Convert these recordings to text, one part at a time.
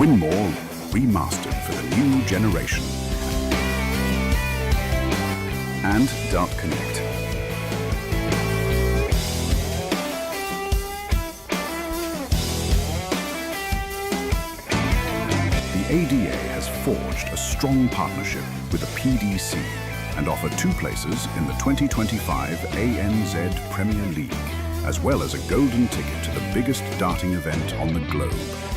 Win more remastered for the new generation. And Dart Connect. The ADA has forged a strong partnership with the PDC and offer 2 places in the 2025 ANZ Premier League, as well as a golden ticket to the biggest darting event on the globe,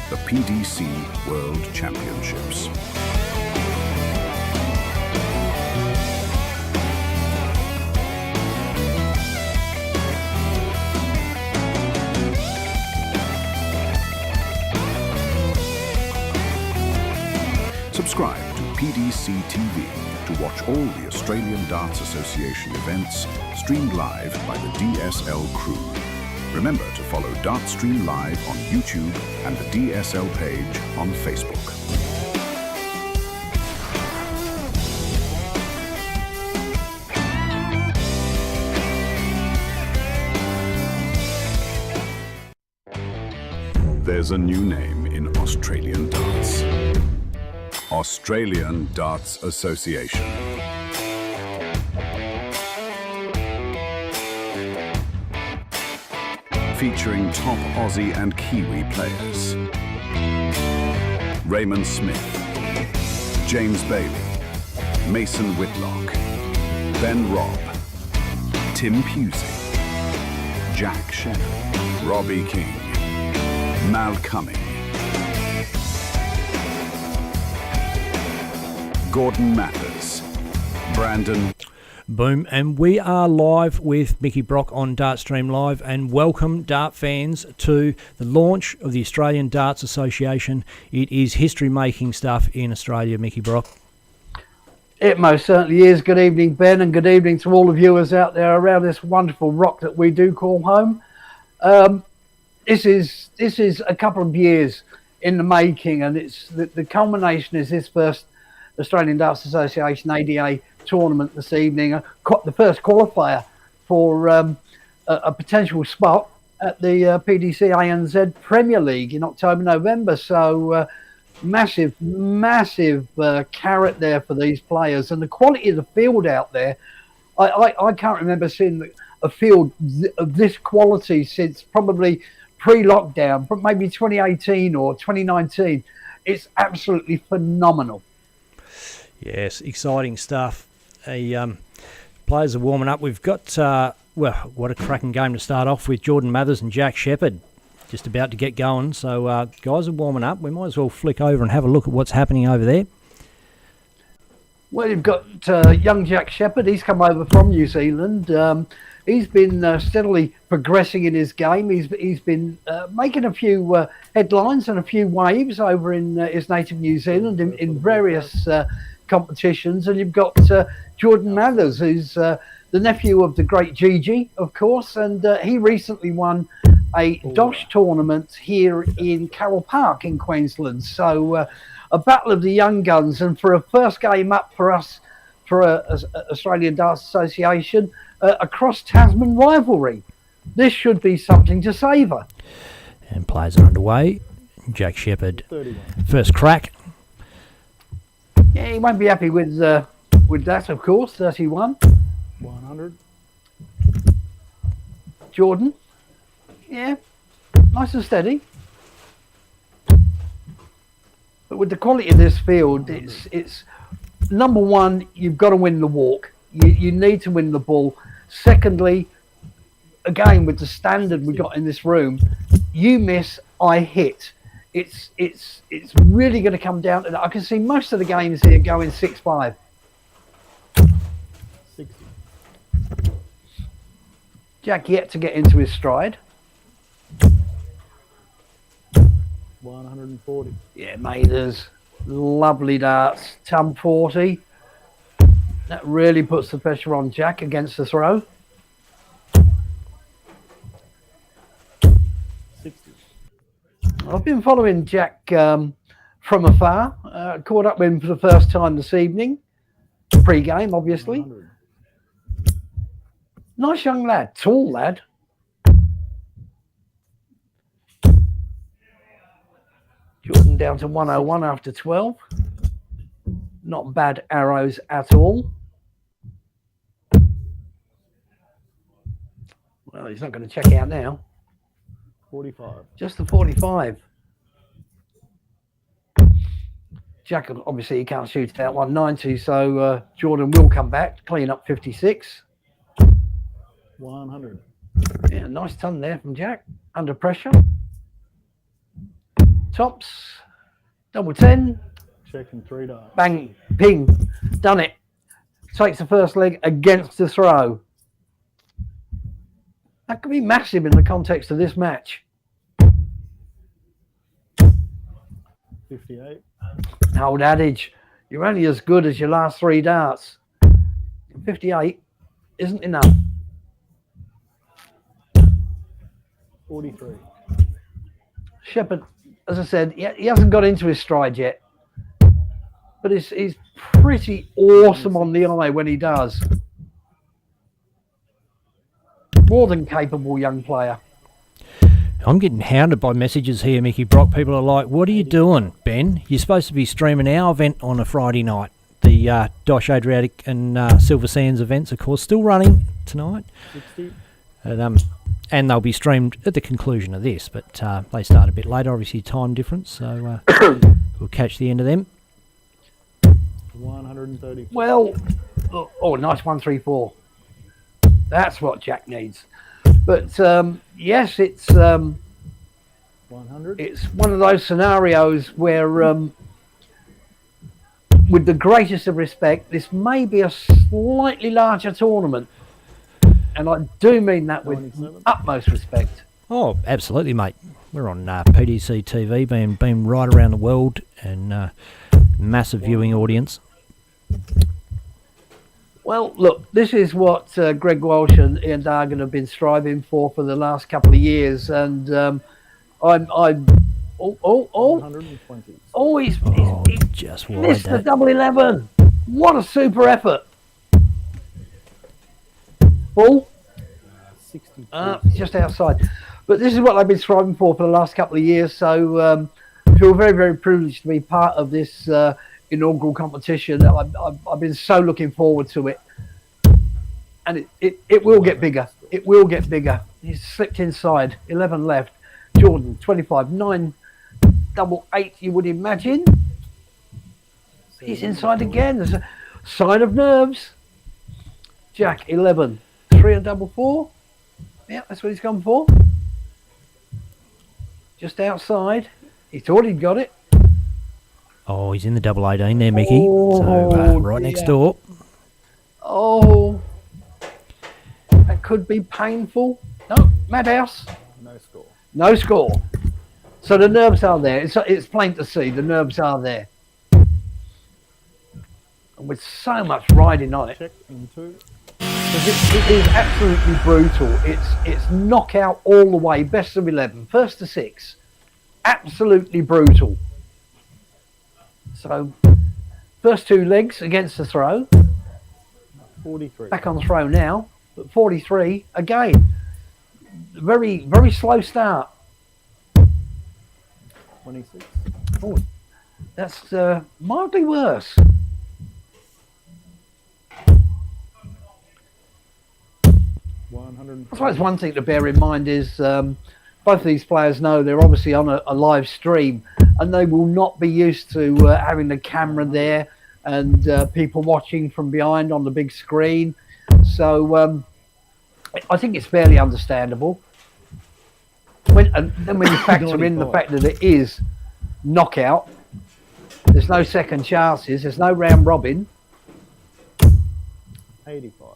the PDC World Championships. Subscribe to PDC TV to watch all the Australian Darts Association events streamed live by the DSL crew. Remember to follow Dartstream Live on YouTube and the DSL page on Facebook. There's a new name in Australian darts. Australian Darts Association. Featuring top Aussie and Kiwi players. Raymond Smith, James Bailey, Mason Whitlock, Ben Robb, Tim Pusey, Jack Shepherd, Robbie King, Mal Cumming, Gordon Mathers, Brandon. Boom, and we are live with Mickey Brock on Dartstream Live, and welcome Dart fans to the launch of the Australian Darts Association. It is history-making stuff in Australia, Mickey Brock. It most certainly is. Good evening, Ben, and good evening to all the viewers out there around this wonderful rock that we do call home. This is a couple of years in the making, and it's the culmination is this first Australian Darts Association ADA tournament this evening, the first qualifier for a potential spot at the PDC ANZ Premier League in October, November. So massive carrot there for these players, and the quality of the field out there. I can't remember seeing a field of this quality since probably pre-lockdown, maybe 2018 or 2019. It's absolutely phenomenal. Yes, exciting stuff. Players are warming up. We've got, well, what a cracking game to start off with. Jordan Mathers and Jack Shepherd just about to get going. So guys are warming up. We might as well flick over and have a look at what's happening over there. Well, you've got young Jack Shepherd. He's come over from New Zealand. He's been steadily progressing in his game. He's been making a few headlines and a few waves over in his native New Zealand in various competitions. And you've got Jordan Mathers, who's the nephew of the great Gigi, of course, and he recently won a Dosh tournament here in Carroll Park in Queensland. So a battle of the young guns, and for a first game up for us, for Australian Darts Association, a cross-Tasman rivalry. This should be something to savour. And players are underway. Jack Shepherd, 31. First crack. Yeah, he won't be happy with that, of course. 31. 100. Jordan. Yeah, nice and steady. But with the quality of this field, it's number one, you've got to win the walk. You need to win the ball. Secondly, again, with the standard we got in this room, you miss, I hit. It's really going to come down to that. I can see most of the games here going 6-5. 60. Jack yet to get into his stride. 140. Yeah, Mathers, lovely darts. 40. That really puts the pressure on Jack against the throw. 60. I've been following Jack from afar. Caught up with him for the first time this evening. Pre-game, obviously. 100. Nice young lad, tall lad. Jordan down to 101 after 12. Not bad arrows at all. Well, he's not going to check out now. 45. Just the 45. Jack, obviously, he can't shoot out 190, so Jordan will come back, clean up 56. 100. Yeah, nice ton there from Jack. Under pressure. Tops. Double 10. Checking 3 darts. Bang. Ping. Done it. Takes the first leg against the throw. That could be massive in the context of this match. 58. Old adage, you're only as good as your last 3 darts. 58 isn't enough. 43. Shepherd, as I said, he hasn't got into his stride yet. But he's pretty awesome on the eye when he does. More than capable young player. I'm getting hounded by messages here, Mickey Brock. People are like, what are you doing, Ben? You're supposed to be streaming our event on a Friday night. The Dosh Adriatic and Silver Sands events, of course, still running tonight. 60. And they'll be streamed at the conclusion of this, but they start a bit later, obviously time difference, so we'll catch the end of them. 130. Well, oh, nice 134. That's what Jack needs. But yes, it's 100. it's one of those scenarios where, with the greatest of respect, this may be a slightly larger tournament, and I do mean that with 97. utmost respect. Oh, absolutely, mate. We're on PDC TV, being right around the world, and massive viewing audience. Well, look, this is what Greg Walsh and Ian Dargan have been striving for the last couple of years, and I'm 120. he's Just wide missed the that. double 11. What a super effort! Ball, 62. just outside. But this is what they've been striving for the last couple of years, so I feel very, very privileged to be part of this inaugural competition. I've been so looking forward to it, and it will get bigger. It will get bigger. He's slipped inside. 11 left. Jordan 25, 9, double 8. You would imagine. He's inside again. There's a sign of nerves. Jack 11, 3 and double 4. Yeah, that's what he's gone for. Just outside. He thought he'd got it. Oh, he's in the double 18 there, Mickey. Oh, so right next dear. door. Oh, that could be painful. No, Madhouse. No score. No score. So the nerves are there. It's plain to see. The nerves are there. And with so much riding on it. Check in 2. It is absolutely brutal. It's knockout all the way. Best of 11. First to 6. Absolutely brutal. So, first 2 legs against the throw. 43. Back on the throw now. But 43 again. Very, very slow start. 26. Oh, that's mildly worse. I suppose one thing to bear in mind is both of these players know they're obviously on a live stream, and they will not be used to having the camera there and people watching from behind on the big screen. So I think it's fairly understandable. And then when you factor in the fact that it is knockout, there's no second chances, there's no round robin. 85.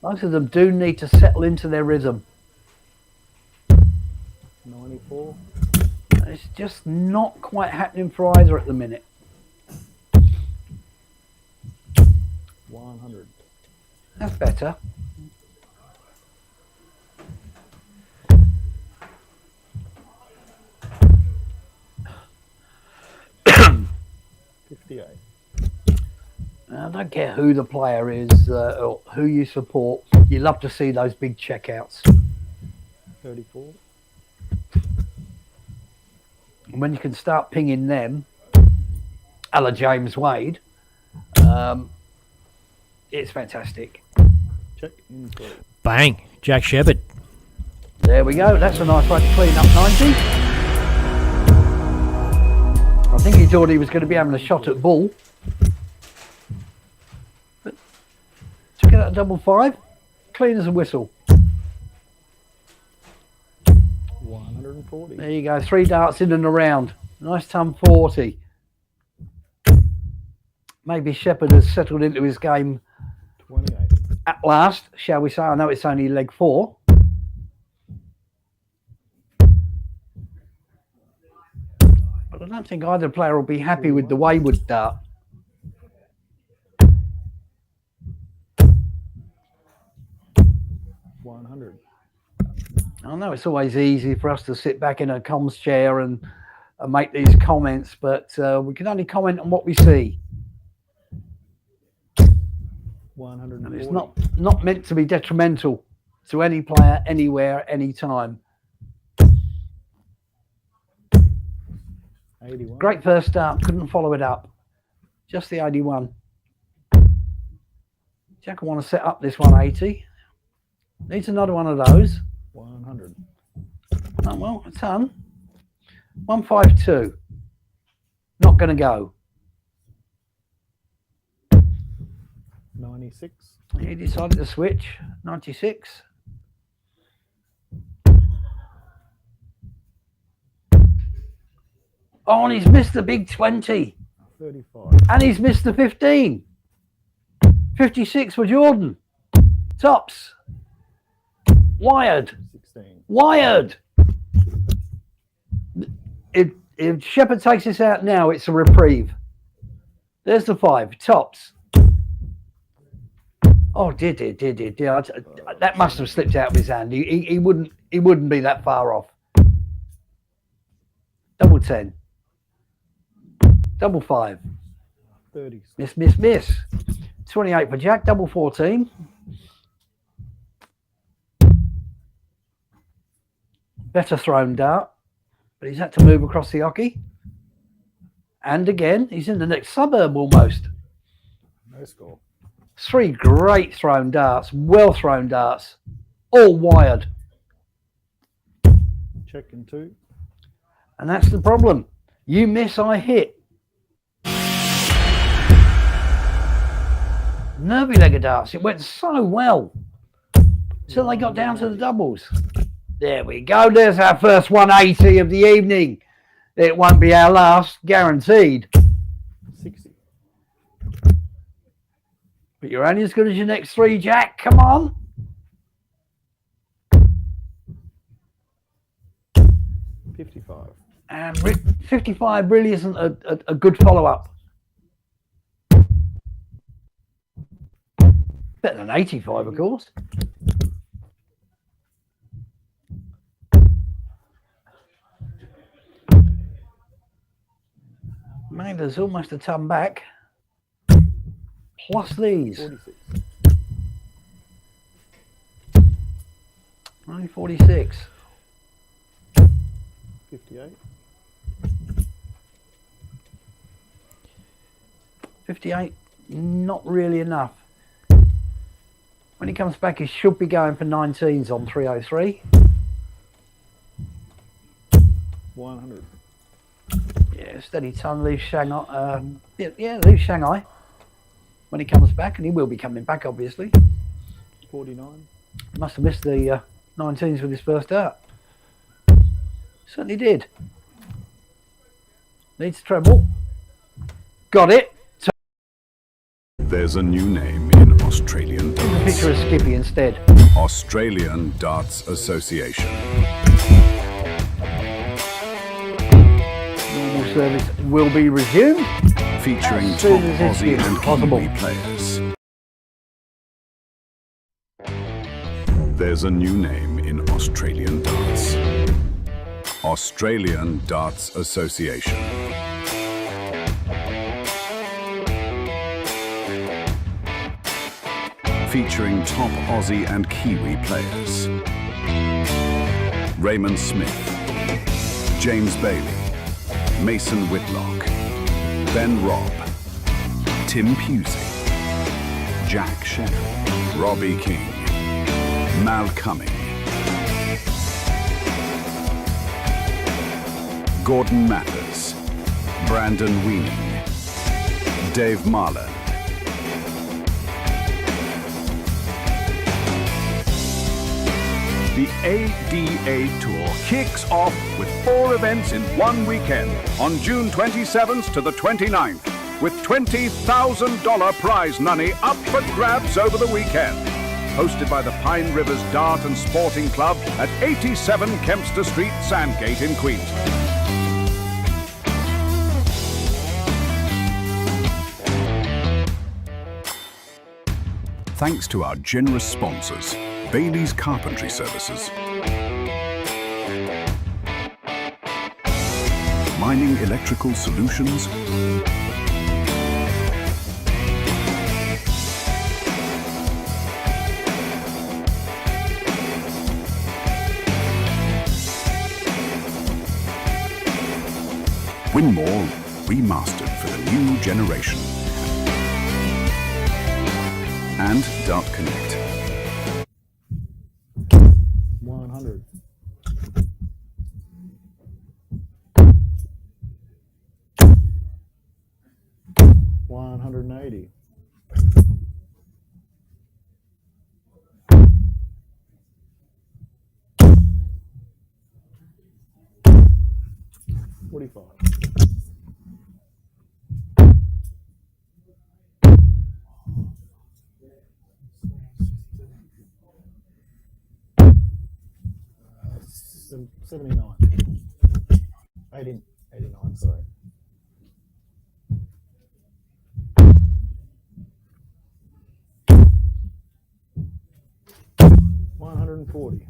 Most of them do need to settle into their rhythm. 94. It's just not quite happening for either at the minute. 100. That's better. I don't care who the player is or who you support. You love to see those big checkouts. 34. And when you can start pinging them, a la James Wade, it's fantastic. Check in 3. Bang, Jack Shepherd. There we go. That's a nice way to clean up 90. I think he thought he was going to be having a shot at bull. But took it at a double 5. Clean as a whistle. 140. There you go. 3 darts in and around. Nice ton 40. Maybe Shepherd has settled into his game 28. at last, shall we say. I know it's only leg 4. But I don't think either player will be happy with the wayward dart. I know it's always easy for us to sit back in a comms chair and make these comments, but we can only comment on what we see. 140. And it's not meant to be detrimental to any player, anywhere, anytime. 81. Great first start, couldn't follow it up. Just the 81. Jack will want to set up this 180. Needs another one of those. 100. Oh, well, a ton. 152. Not going to go. 96. He decided to switch. 96. Oh, and he's missed the big 20. 35. And he's missed the 15. 56 for Jordan. Tops. Wired. 16. Wired. If Shepherd takes this out now, it's a reprieve. There's the 5. Tops. Oh, did. That must have slipped out of his hand. He wouldn't be that far off. Double 10. Double 5. 30. Miss. 28 for Jack. Double 14. Better thrown dart, but he's had to move across the hockey. And again, he's in the next suburb almost. No score. 3 great thrown darts, well thrown darts, all wired. Check in 2. And that's the problem. You miss, I hit. Nervy leg of darts. It went so well. Till they got down to the doubles. There we go. There's our first 180 of the evening. It won't be our last, guaranteed. 60. But you're only as good as your next 3, Jack. Come on. 55. And 55 really isn't a good follow-up. Better than 85, of course. Man, there's almost a ton back. Plus these. 46. Only 46. 58. 58, not really enough. When he comes back, he should be going for 19s on 303. 100. Yeah, steady ton, leave Shanghai. Leave Shanghai when he comes back, and he will be coming back, obviously. 49. Must have missed the 19s with his first dart. Certainly did. Needs treble. Got it. There's a new name in Australian darts. Picture of Skippy instead. Australian Darts Association. Normal service will be resumed. Featuring As top soon as it's Aussie and possible. Kiwi players. There's a new name in Australian darts. Australian Darts Association. Featuring top Aussie and Kiwi players. Raymond Smith, James Bailey, Mason Whitlock, Ben Robb, Tim Pusey, Jack Shepherd, Robbie King, Mal Cumming, Gordon Mathers, Brandon Weening, Dave Marland. The ADA Tour kicks off with 4 events in one weekend on June 27th to the 29th, with $20,000 prize money up for grabs over the weekend. Hosted by the Pine Rivers Dart and Sporting Club at 87 Kempster Street, Sandgate in Queens. Thanks to our generous sponsors, Bailey's Carpentry Services, Mining Electrical Solutions, Winmore remastered for the new generation, and Dart Connect. 100. $180. $45. $79. 89, sorry. $140.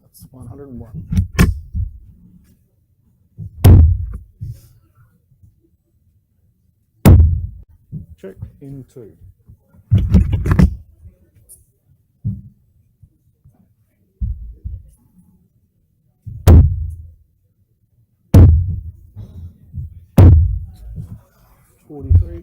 That's 101. Check in 2. $43.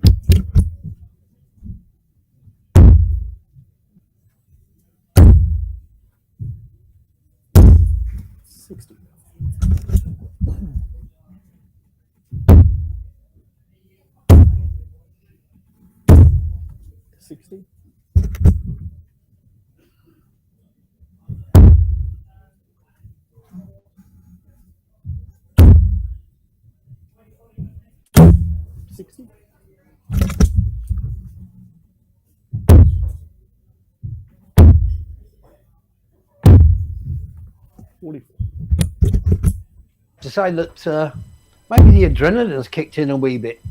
$60. $60. $60. $44. To say that maybe the adrenaline has kicked in a wee bit.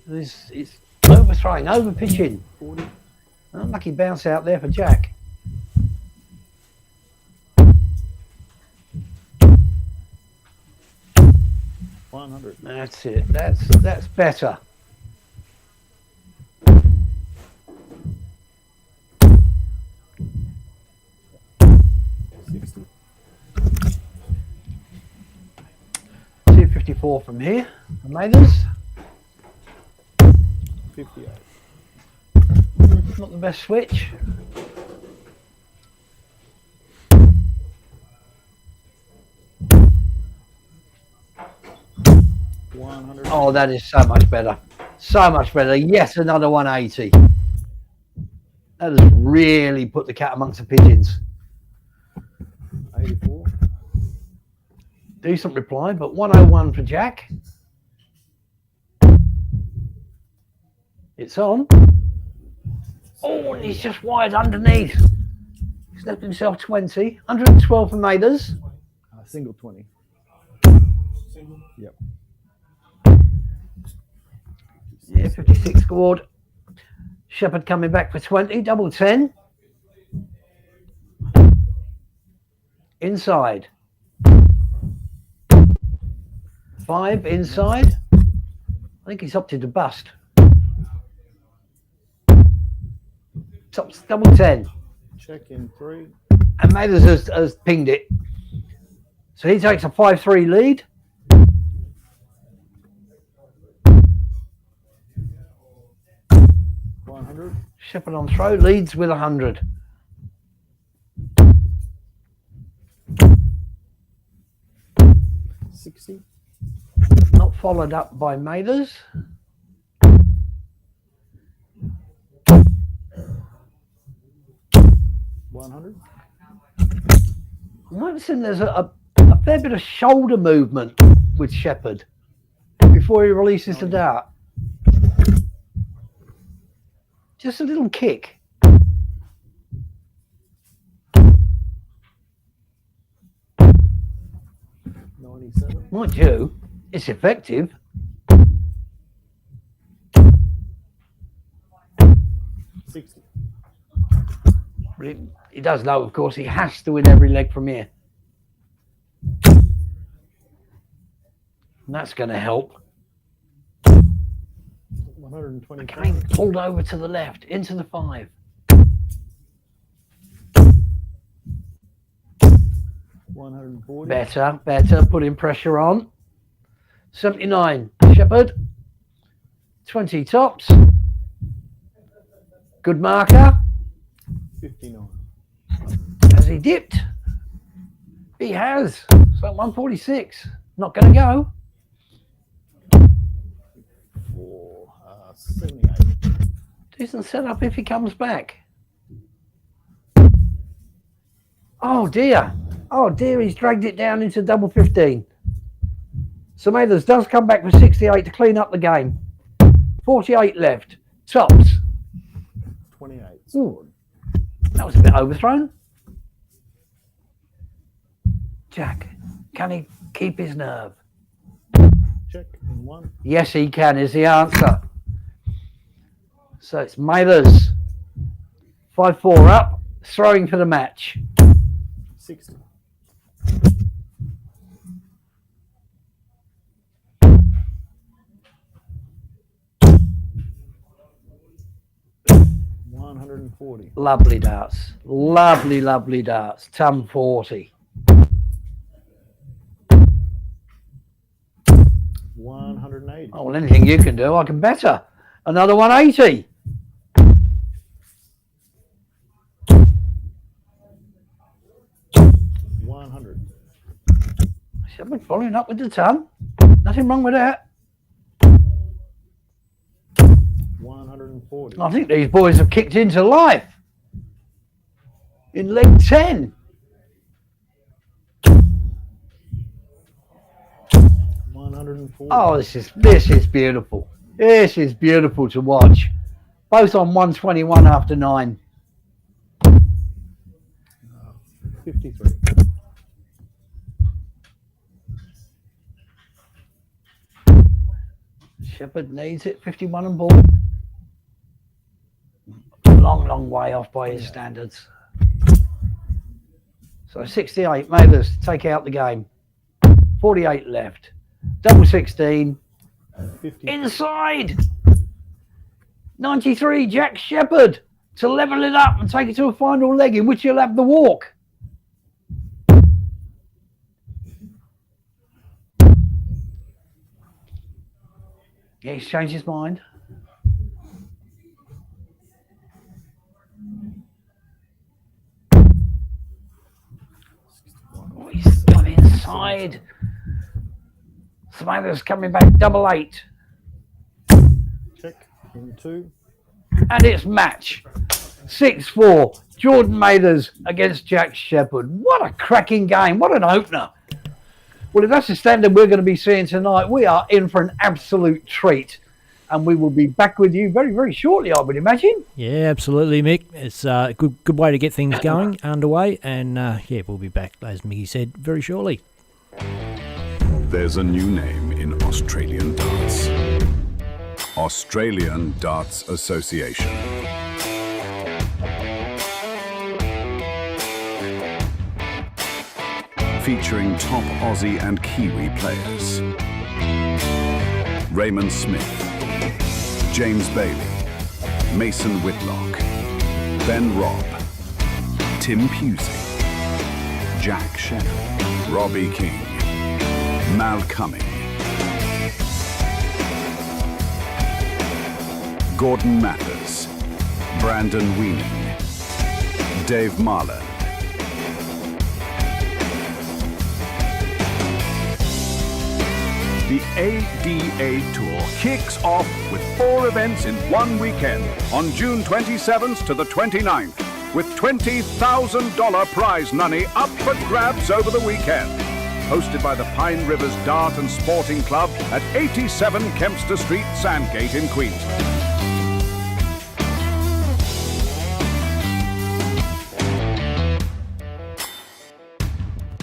It's overthrowing, over pitching. Unlucky bounce out there for Jack. $100. That's it. That's better. $60. 254 from here. Mathers. $58. Not the best switch. $100. Oh, that is so much better. So much better. Yes, another 180. That has really put the cat amongst the pigeons. 84. Decent reply, but 101 for Jack. It's on. Oh, and he's just wide underneath. He's left himself 20. 112 for Mathers. Single 20. Yep. Yeah, 56 scored. Shepherd coming back for 20, double 10. Inside. 5 inside. I think he's opted to bust. Tops double 10. Check in 3. And Mathers has pinged it. So he takes a 5-3 lead. Shepherd on throw leads with 100. $60. Not followed up by Mathers. $100. I'm noticing there's a fair bit of shoulder movement with Shepherd before he releases the dart. Just a little kick. $97. Mind you, it's effective. $60. But he does know, of course, he has to win every leg from here. And that's going to help. 120. Again, pulled over to the left, into the 5. $140. Better, putting pressure on. 79, Shepherd. 20 tops. Good marker. 59. Has he dipped? He has. So 146. Not going to go. 78. Decent setup if he comes back. Oh dear. Oh dear, he's dragged it down into double 15. So Mathers does come back for 68 to clean up the game. 48 left. Tops. 28. Ooh, that was a bit overthrown. Jack, can he keep his nerve? Check in 1. Yes, he can, is the answer. So it's Mathers. 5-4 up, throwing for the match. 60. $140. Lovely darts. Lovely, lovely darts. Ton 40. 180. Oh, well, anything you can do, I can better. Another 180. $100. Should be following up with the ton. Nothing wrong with that. 140. I think these boys have kicked into life. In leg 10. 140. Oh, this is beautiful. This is beautiful to watch. Both on 121 after 9. 53. Shepherd needs it. 51 and ball. Long, long way off by his standards. So 68. Mathers take out the game. 48 left. Double 16. 50. Inside. 93. Jack Shepherd to level it up and take it to a final leg in which he'll have the walk. Yeah, he's changed his mind. Oh, he's got inside. Smiler's coming back, double 8. Check in 2. And it's match. 6-4. Jordan Mathers against Jack Shepherd. What a cracking game. What an opener. Well, if that's the standard we're going to be seeing tonight, we are in for an absolute treat. And we will be back with you very, very shortly, I would imagine. Yeah, absolutely, Mick. It's a good way to get things going, underway. And, yeah, we'll be back, as Mickey said, very shortly. There's a new name in Australian darts. Australian Darts Association. featuring top Aussie and Kiwi players. Raymond Smith, James Bailey, Mason Whitlock, Ben Robb, Tim Pusey, Jack Shepherd, Robbie King, Mal Cumming, Gordon Mathers, Brandon Weening, Dave Marland. The ADA Tour kicks off with 4 events in one weekend on June 27th to the 29th, with $20,000 prize money up for grabs over the weekend. Hosted by the Pine Rivers Dart and Sporting Club at 87 Kempster Street, Sandgate in Queens.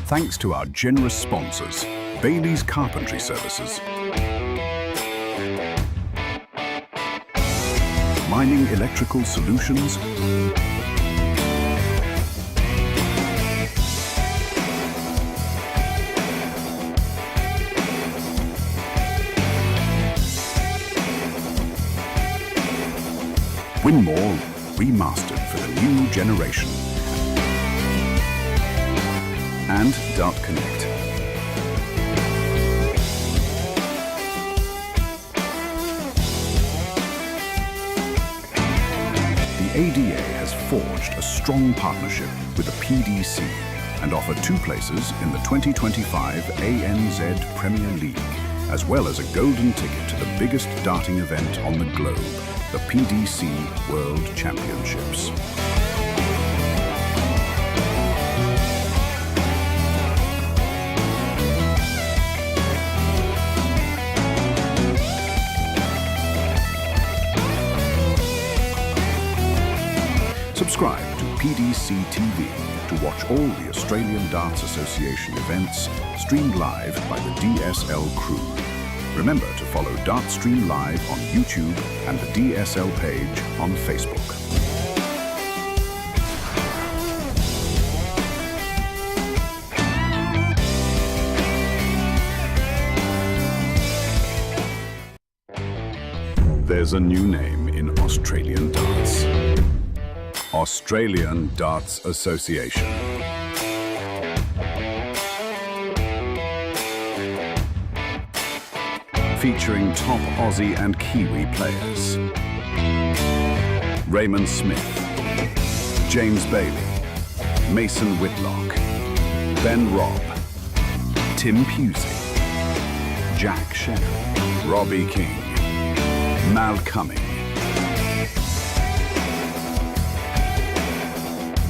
Thanks to our generous sponsors, Bailey's Carpentry Services, Mining Electrical Solutions, Winmore remastered for the new generation, and Dart Connect. The ADA has forged a strong partnership with the PDC and offer 2 places in the 2025 ANZ Premier League, as well as a golden ticket to the biggest darting event on the globe, the PDC World Championships. Subscribe to PDC TV to watch all the Australian Darts Association events streamed live by the DSL crew. Remember to follow Dartstream Live on YouTube and the DSL page on Facebook. There's a new name in Australian darts. Australian Darts Association. Featuring top Aussie and Kiwi players. Raymond Smith, James Bailey, Mason Whitlock, Ben Robb, Tim Pusey, Jack Shepherd, Robbie King, Mal Cumming,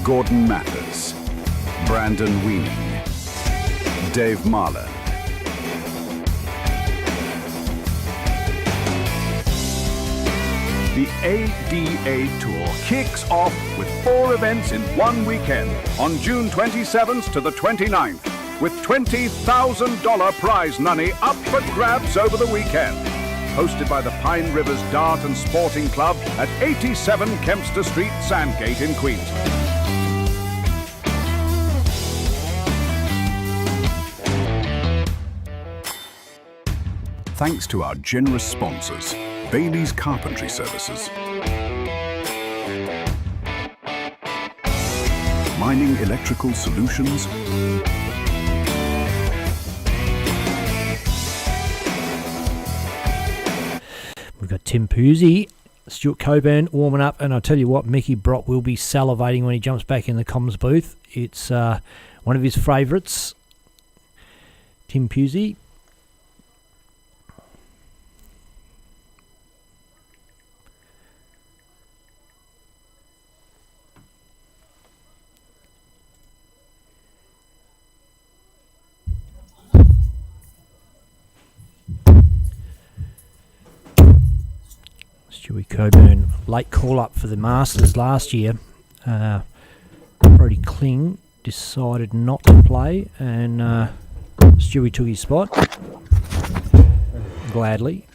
Gordon Mathers, Brandon Weening, Dave Marland, The ADA Tour kicks off with 4 events in one weekend on June 27th to the 29th, with $20,000 prize money up for grabs over the weekend. Hosted by the Pine Rivers Dart and Sporting Club at 87 Kempster Street, Sandgate in Queens. Thanks to our generous sponsors, Bailey's Carpentry Services, Mining Electrical Solutions, we've got Tim Pusey, Stuart Coburn warming up, and I'll tell you what, Mickey Brock will be salivating when he jumps back in the comms booth. It's one of his favourites, Tim Pusey. Stewie Coburn, late call-up for the Masters last year. Brody Kling decided not to play, and Stewie took his spot, gladly.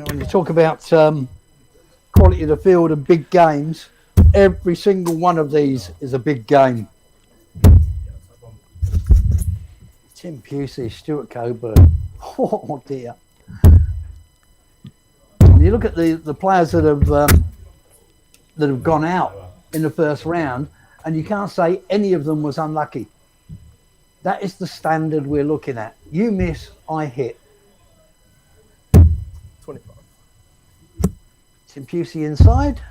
When you talk about quality of the field and big games, Every single one of these is a big game. Tim Pusey, Stuart Coburn. Oh dear. When you look at the players that have gone out in the first round, and you can't say any of them was unlucky. That is the standard we're looking at. You miss, I hit. 25. Tim Pusey inside.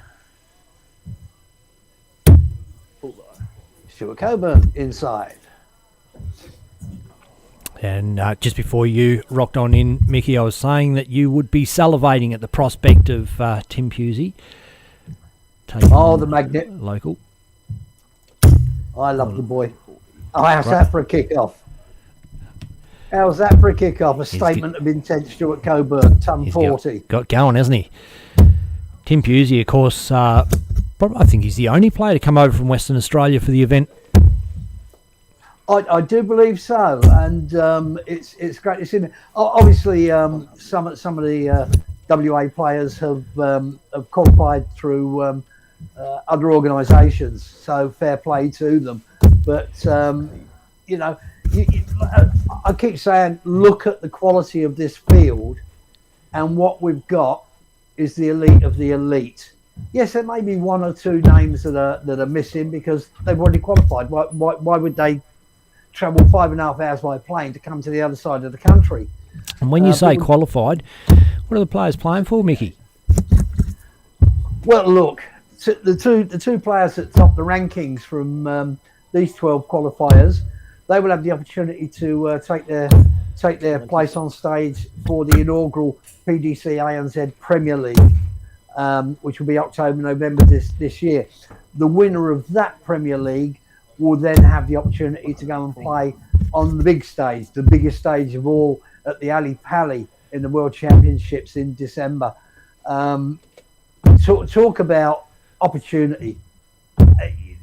Bullseye. Stuart Coburn inside. And just before you rocked on in, Mickey, I was saying that you would be salivating at the prospect of Tim Pusey taking the magnet. local. I love the boy. Oh, how's that for a kick-off? How's that for a kick-off? A statement of intent, Stuart Coburn, ton 40. Got going, hasn't he? Tim Pusey, of course, I think he's the only player to come over from Western Australia for the event. I do believe so, and it's great to see him. Obviously, some of the WA players have qualified through other organisations, so fair play to them. But you know, I keep saying, look at the quality of this field, and what we've got is the elite of the elite. Yes, there may be one or two names that are missing because they've already qualified. Why would they travel 5.5 hours by plane to come to the other side of the country? And when you say qualified, what are the players playing for, Mickey? Well, look, the two players that top the rankings from these 12 qualifiers, they will have the opportunity to take their place on stage for the inaugural PDC ANZ Premier League, which will be October, November this year. The winner of that Premier League will then have the opportunity to go and play on the big stage, the biggest stage of all, at the Ali Pali in the World Championships in December. Talk about opportunity.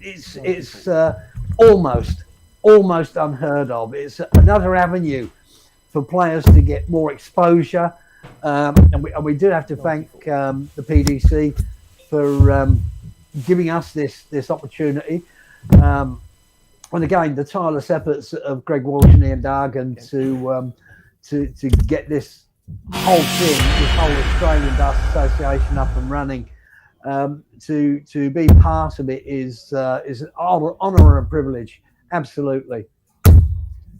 It's almost unheard of. It's another avenue for players to get more exposure, and we do have to thank the PDC for giving us this opportunity. And again, the tireless efforts of Greg Walsh and Ian Dargan to get this whole thing, this whole Australian Dust Association up and running. To be part of it is an honour and privilege, absolutely.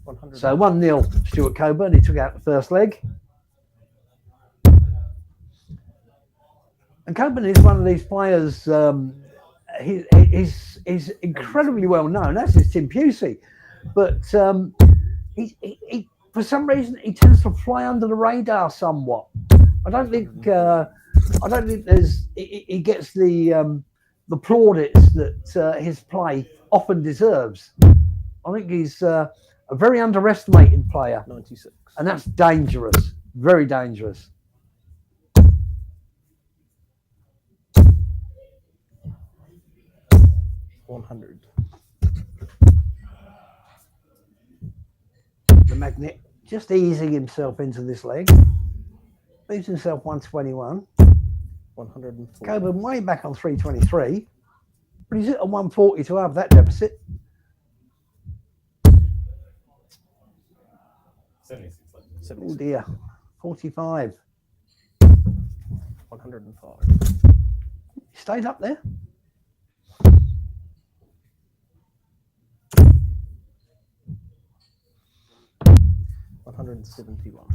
100. So 1-0 Stuart Coburn. He took out the first leg. And Coburn is one of these players. He's incredibly well known, as is Tim Pusey, but he for some reason he tends to fly under the radar somewhat. I don't think he gets the plaudits that his play often deserves. I think he's a very underestimated player. 96. And that's dangerous, very dangerous. $100. The magnet just easing himself into this leg. Leaves himself 121. 104. Coburn way back on 323. But he's at a 140 to have that deficit. 76. Oh dear. 45. 105. He stayed up there. 171.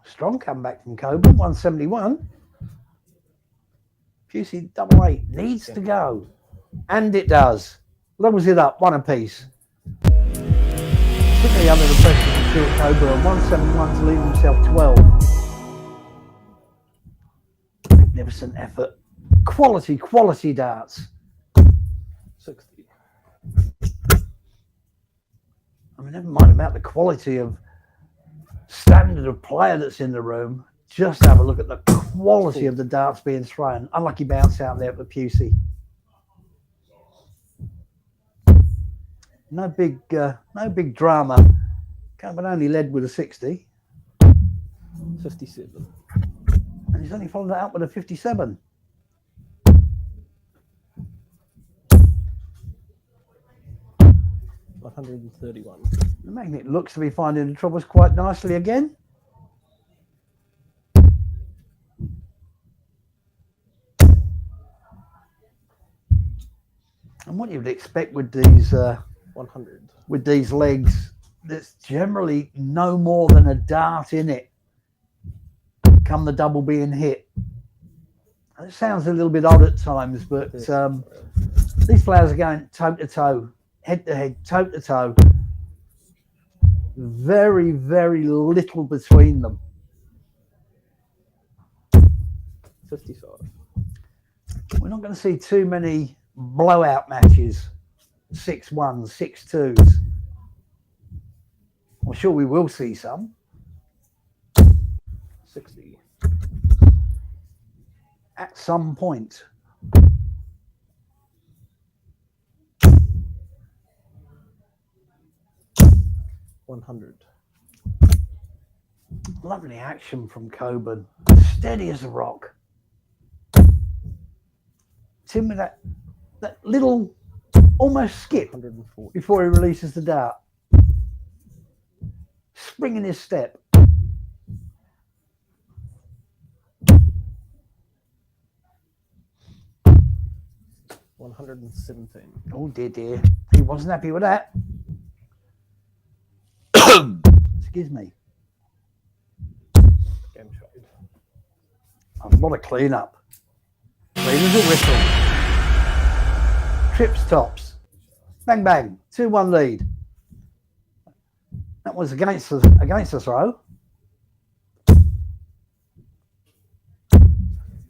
Strong comeback from Coburn, 171. Pusey double 8 needs to go. And it does. Levels it up, one apiece. Quickly under the pressure from Stuart Coburn, 171 to leave himself 12. Magnificent effort. Quality darts. 60. I mean, never mind about the quality of standard of player that's in the room. Just have a look at the quality of the darts being thrown. Unlucky bounce out there for Pusey. No big drama. Coburn only led with a 60. 57. And he's only followed that up with a 57. 131. The magnet looks to be finding the troubles quite nicely again. And what you'd expect with these 100. with these legs, there's generally no more than a dart in it come the double being hit. It sounds a little bit odd at times, but these players are going toe to toe, head to head, toe to toe. Very, very little between them. 55. We're not going to see too many blowout matches, 6-1s, 6-2s. I'm sure we will see some. 60. At some point. $100. Lovely action from Coburn. Steady as a rock. Tim with that little almost skip 140. before he releases the dart. Spring in his step. $117. Oh dear. He wasn't happy with that. Excuse me. Game trade. A lot of clean up. Clean as a whistle. Trips tops. Bang bang. 2-1 lead. That was against the throw.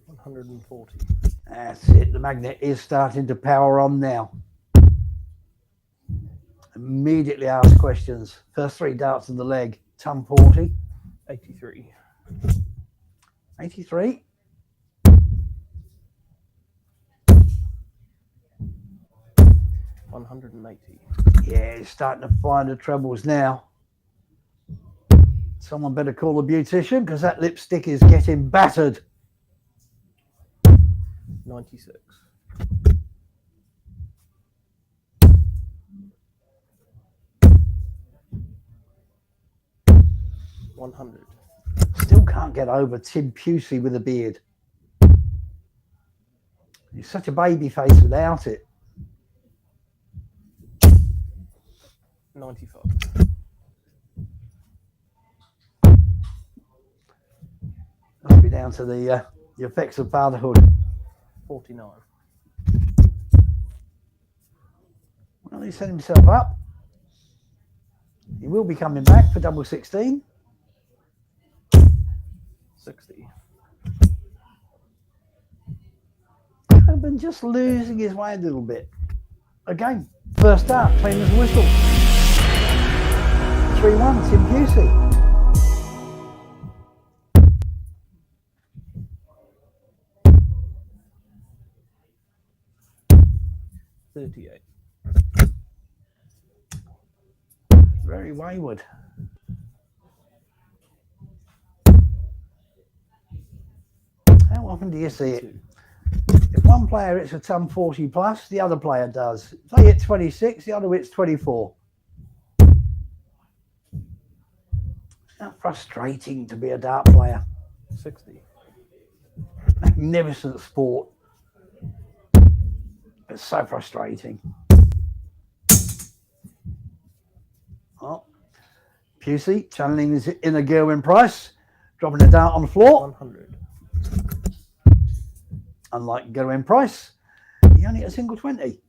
140. That's it. The magnet is starting to power on now. Immediately ask questions. First 3 darts in the leg. Ton 40. 83. 83. $180. Yeah, he's starting to find the trebles now. Someone better call a beautician because that lipstick is getting battered. 96. $100. Still can't get over Tim Pusey with a beard. He's such a baby face without it. 95. Must be down to the effects of fatherhood. 49. Well, he set himself up. He will be coming back for double 16. 60. Coburn just losing his way a little bit. Again, first start, clean as a whistle. 3-1, Tim Pusey. $38. Very wayward. How often do you see it? If one player hits a ton 40 plus, the other player does. If they hit 26, the other hits 24. How frustrating to be a dart player. 60. Magnificent sport. It's so frustrating. Oh, Pusey channeling his inner Gerwin Price, dropping a dart on the floor. 100. Unlike Gerwin Price, he only hit a single 20.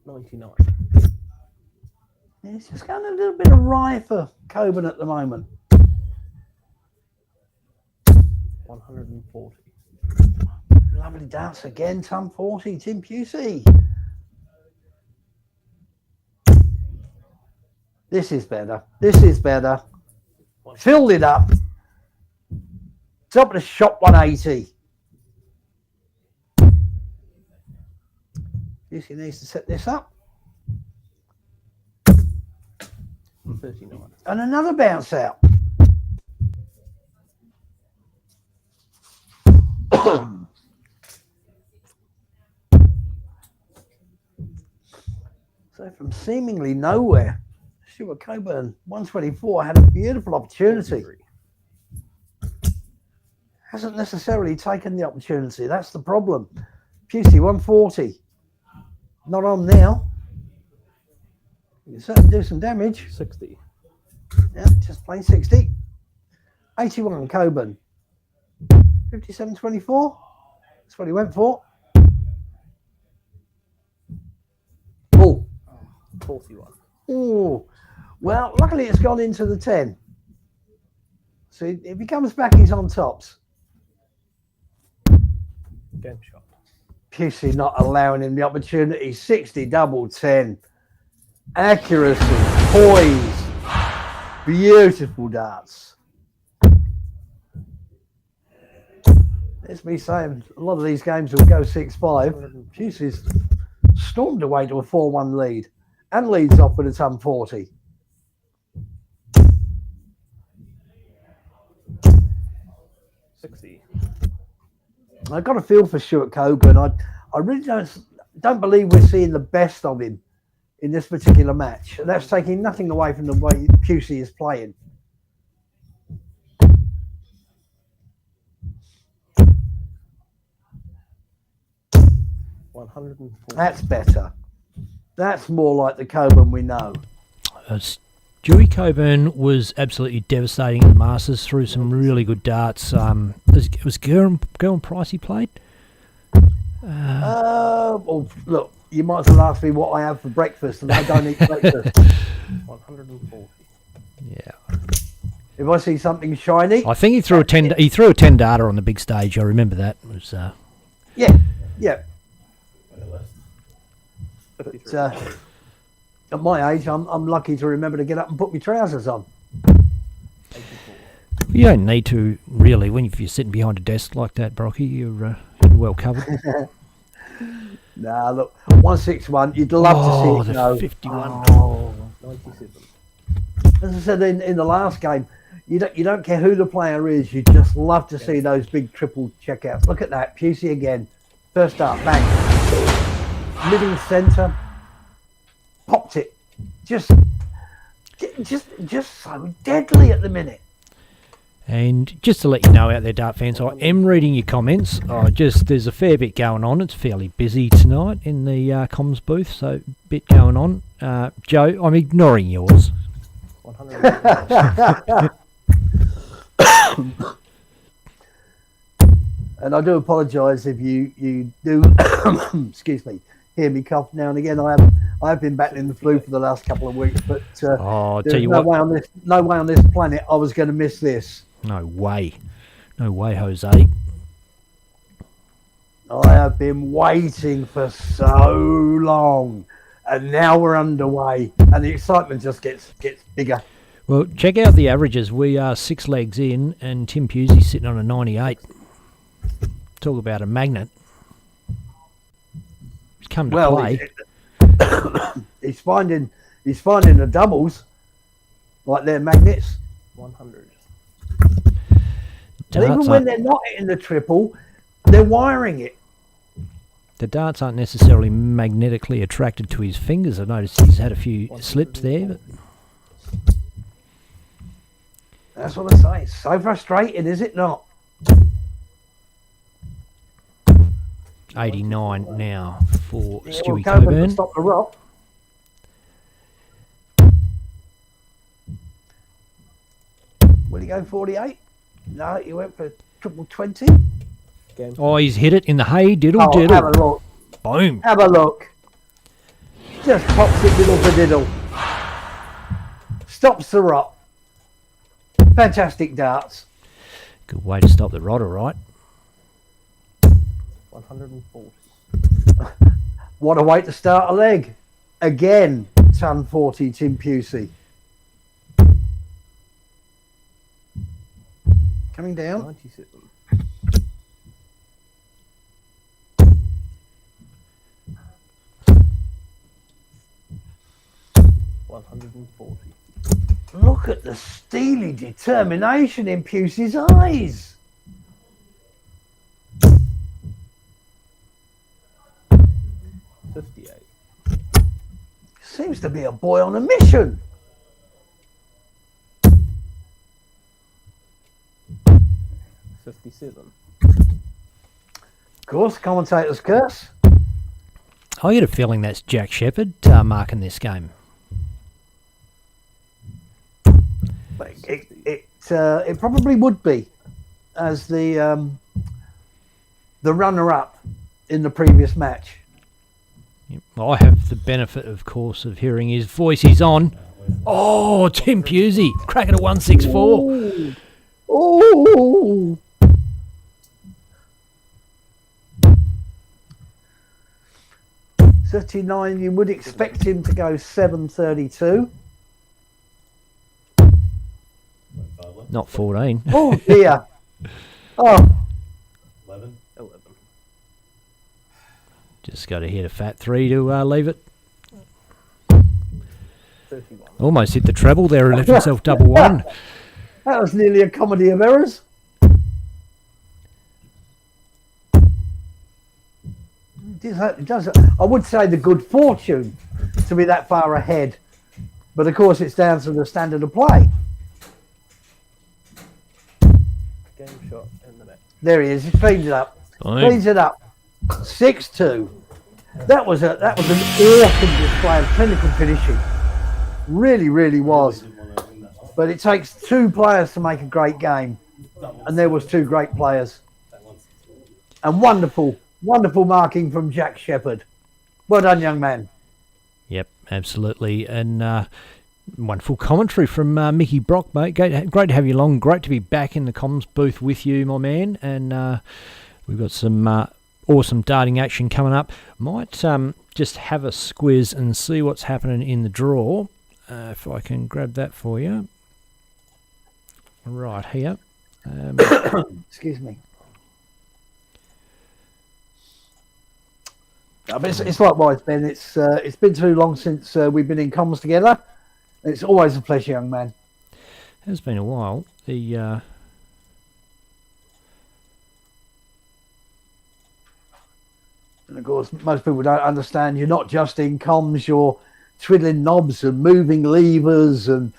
$99. It's just going a little bit awry for Coburn at the moment. 140. Lovely dance again, ton 40, Tim Pusey. This is better. This is better. Filled it up. Top of the shot, 180. Pusey needs to set this up. 39. And another bounce out. So from seemingly nowhere, Stuart Coburn, 124, had a beautiful opportunity. 43. Hasn't necessarily taken the opportunity. That's the problem. Pusey, 140. Not on now. You can certainly do some damage. 60. Yeah, just plain 60. 81, Coburn. 57.24. That's what he went for. Oh. 41. Oh. Well, luckily it's gone into the 10. So if he comes back, he's on tops. Game shot. Pusey not allowing him the opportunity. 60, double 10. Accuracy, poise. Beautiful darts. It's me saying a lot of these games will go 6-5. Pusey's stormed away to a 4-1 lead and leads off with a ton 40. I got a feel for Stuart Coburn. I really don't believe we're seeing the best of him in this particular match. And that's taking nothing away from the way Pusey is playing. That's better. That's more like the Coburn we know. Stewie Coburn was absolutely devastating in the Masters, threw some really good darts. It was Gerwin Price he played? Well, look, you might as well ask me what I have for breakfast, and I don't eat breakfast. 140. Yeah. If I see something shiny, I think he threw a 10. He threw a 10 darter on the big stage. I remember that. It was. Yeah. But, at my age, I'm lucky to remember to get up and put my trousers on. You don't need to really if you're sitting behind a desk like that, Brocky. You're well covered. Nah, look, 161. You'd love to see it go. 51. Oh. 97. As I said in the last game, you don't care who the player is. You just love to see those big triple checkouts. Look at that, Pusey again. First up, bang, living centre, popped it. Just so deadly at the minute. And just to let you know out there, Dart fans, I am reading your comments. There's a fair bit going on. It's fairly busy tonight in the comms booth, so a bit going on. Joe, I'm ignoring yours. 100. And I do apologise if you do, excuse me, hear me cough now and again. I have been battling the flu for the last couple of weeks, but tell you no what, way on this planet I was going to miss this. No way, Jose. I have been waiting for so long, and now we're underway, and the excitement just gets bigger. Well, check out the averages. We are 6 legs in, and Tim Pusey's sitting on a 98. Talk about a magnet. He's come to play. He's finding the doubles like they're magnets. 100. And even when they're not hitting the triple, they're wiring it. The darts aren't necessarily magnetically attracted to his fingers. I noticed he's had a few slips there. But that's what I say. It's so frustrating, is it not? 89 now for Stewie Coburn Coburn. Stop the rock. Will he go 48? No, he went for triple 20. Oh, he's hit it in the hay. Diddle. Have a look. Boom. Have a look. Just pops it diddle for diddle. Stops the rock. Fantastic darts. Good way to stop the rod, all right. 140. What a way to start a leg. Again, ton 40, Tim Pusey. Coming down. 97. Look at the steely determination in Pusey's eyes. 58. Seems to be a boy on a mission. 57. Of course, commentator's curse. I get a feeling that's Jack Shepherd marking this game. But it probably would be, as the runner-up in the previous match. I have the benefit, of course, of hearing his voice. He's on. Oh, Tim Pusey, cracking a 164. Oh! 39, you would expect him to go 7.32. Not 14. Oh dear. Oh. 11. Just got to hit a fat 3 to leave it. 31. Almost hit the treble there and left himself double one. That was nearly a comedy of errors. It does, I would say the good fortune to be that far ahead, but of course it's down to the standard of play. Game shot in the net. There he is. He cleans it up. Fine. Cleans it up. 6-2. That was an awesome display of clinical finishing. Really, really was. But it takes two players to make a great game, and there was two great players. And wonderful marking from Jack Shepherd. Well done, young man. Yep, absolutely. And wonderful commentary from Mickey Brock, mate. Great to have you along. Great to be back in the comms booth with you, my man. And we've got some awesome darting action coming up. Might just have a squiz and see what's happening in the draw. If I can grab that for you. Right here. Excuse me. It's likewise, Ben. It's been too long since we've been in comms together. It's always a pleasure, young man. It has been a while. And of course, most people don't understand you're not just in comms, you're twiddling knobs and moving levers and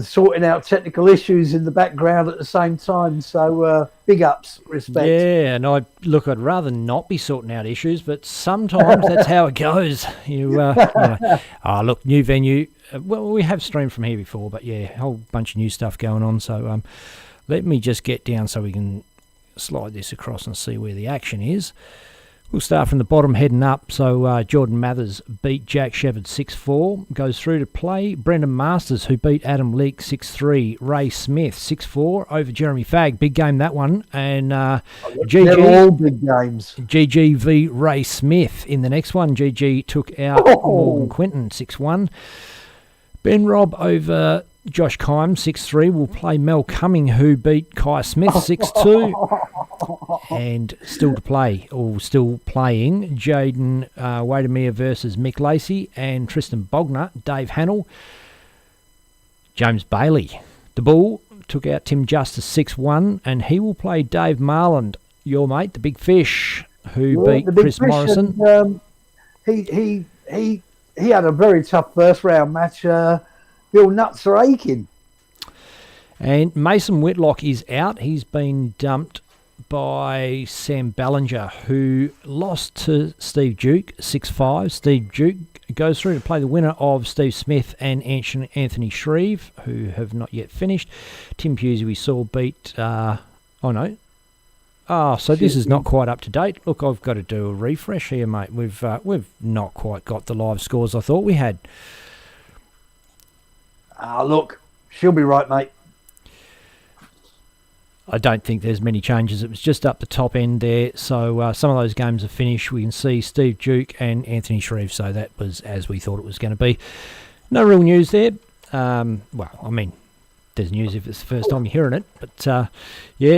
sorting out technical issues in the background at the same time. So big ups, respect. yeah, and I'd rather not be sorting out issues, but sometimes that's how it goes. Look, new venue. Well, we have streamed from here before, but yeah, a whole bunch of new stuff going on. So let me just get down so we can slide this across and see where the action is. We'll start from the bottom heading up. So Jordan Mathers beat Jack Shepherd 6-4. Goes through to play Brendan Masters, who beat Adam Leake 6-3. Ray Smith 6-4 over Jeremy Fagg. Big game, that one. And They're all big games. GG v Ray Smith in the next one. GG took out Morgan Quinton 6-1. Ben Robb over Josh Kime 6-3 will play Mel Cumming, who beat Kai Smith 6-2. And still to play, or still playing, Jaden Wadamir versus Mick Lacey, and Tristan Bogner, Dave Hannell. James Bailey, the Bull, took out Tim Justice 6-1, and he will play Dave Marland, your mate, the Big Fish, who beat Chris Morrison. He had a very tough first round match. Bill Nuts are aching. And Mason Whitlock is out. He's been dumped by Sam Ballinger, who lost to Steve Duke 6-5. Steve Duke goes through to play the winner of Steve Smith and Anthony Shreve, who have not yet finished. Tim Pusey we saw beat so this is not quite up to date. Look, I've got to do a refresh here, mate. We've not quite got the live scores I thought we had. Look, she'll be right, mate. I don't think there's many changes. It was just up the top end there. So some of those games are finished. We can see Steve Duke and Anthony Shreve. So that was as we thought it was going to be. No real news there. There's news if it's the first time you're hearing it. But,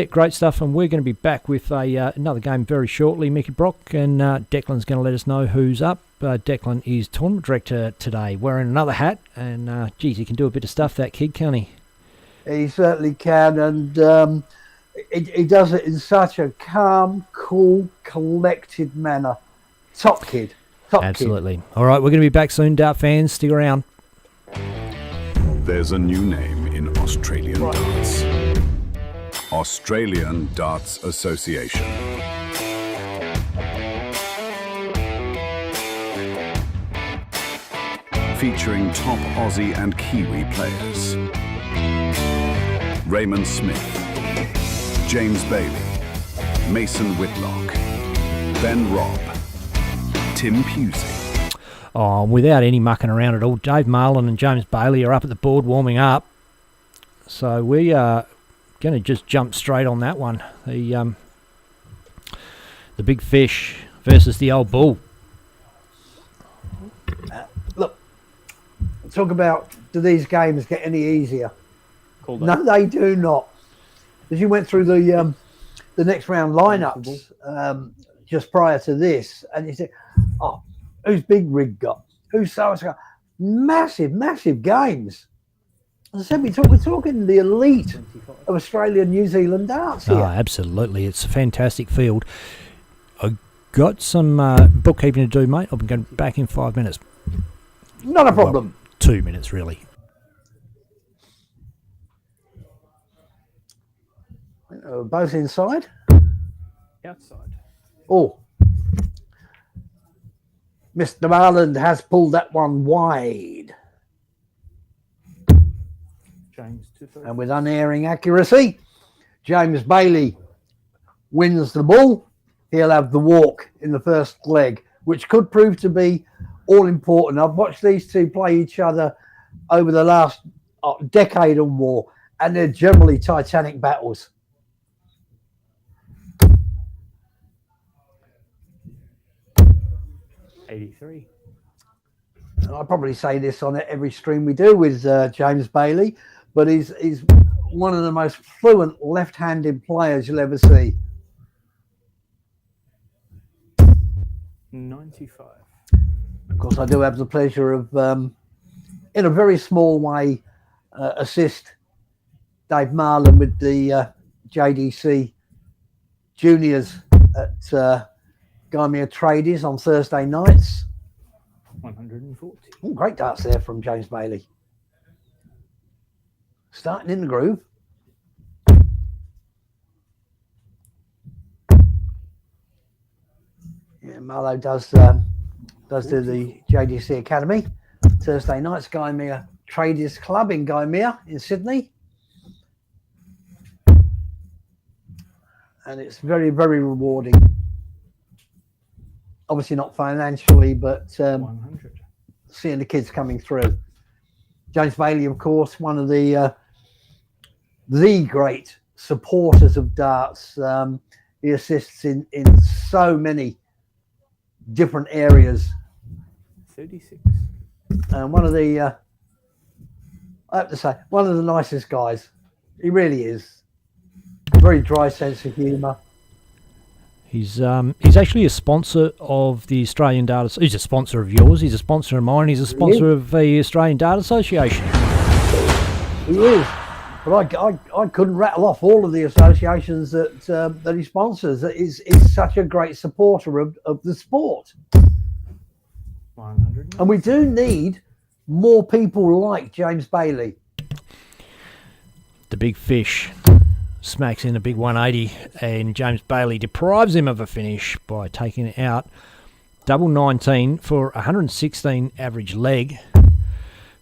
great stuff. And we're going to be back with another game very shortly, Mickey Brock. And Declan's going to let us know who's up. Declan is tournament director today, wearing another hat. And, he can do a bit of stuff, that kid, can't he? He certainly can. And he does it in such a calm, cool, collected manner. Top kid. Top Absolutely. All right, we're going to be back soon, Dart fans. Stick around. There's a new name in Australian darts. Australian Darts Association. Featuring top Aussie and Kiwi players. Raymond Smith, James Bailey, Mason Whitlock, Ben Robb, Tim Pusey. Oh, without any mucking around at all, Dave Marlin and James Bailey are up at the board warming up. So we are going to just jump straight on that one. The big fish versus the old bull. Look, talk about, do these games get any easier? No, they do not. As you went through the next round lineups just prior to this, and you said, "Oh, who's Big Rig got? Who's so massive games." As I said, we're talking the elite of Australia and New Zealand darts here. Oh, absolutely. It's a fantastic field. I got some bookkeeping to do, mate. I'll be going back in 5 minutes. Not a problem. Well, 2 minutes, really. Both inside? Outside. Oh. Mr. Marland has pulled that one wide. James 2-3. And with unerring accuracy, James Bailey wins the ball. He'll have the walk in the first leg, which could prove to be all important. I've watched these two play each other over the last decade or more, and they're generally titanic battles. $83. And I probably say this on every stream we do with James Bailey, but he's one of the most fluent left-handed players you'll ever see. 95. Of course, I do have the pleasure of, in a very small way, assist Dave Marlin with the JDC juniors at Gymea Tradies on Thursday nights. 140. Ooh, great darts there from James Bailey. Starting in the groove. Yeah, Marlo does do the JDC Academy Thursday nights, Gymea Tradies Club in Gymea in Sydney. And it's very, very rewarding. Obviously not financially, but 100. seeing the kids coming through. James Bailey, of course, one of the great supporters of darts. He assists in so many different areas. 36. And one of the, I have to say, one of the nicest guys. He really is. Very dry sense of humour. He's actually a sponsor of the Australian Data. He's a sponsor of yours. He's a sponsor of mine. He's a sponsor of the Australian Data Association. He is. But I couldn't rattle off all of the associations that he sponsors. He's such a great supporter of the sport. 100. And we do need more people like James Bailey. The big fish smacks in a big 180, and James Bailey deprives him of a finish by taking it out. Double 19 for 116 average leg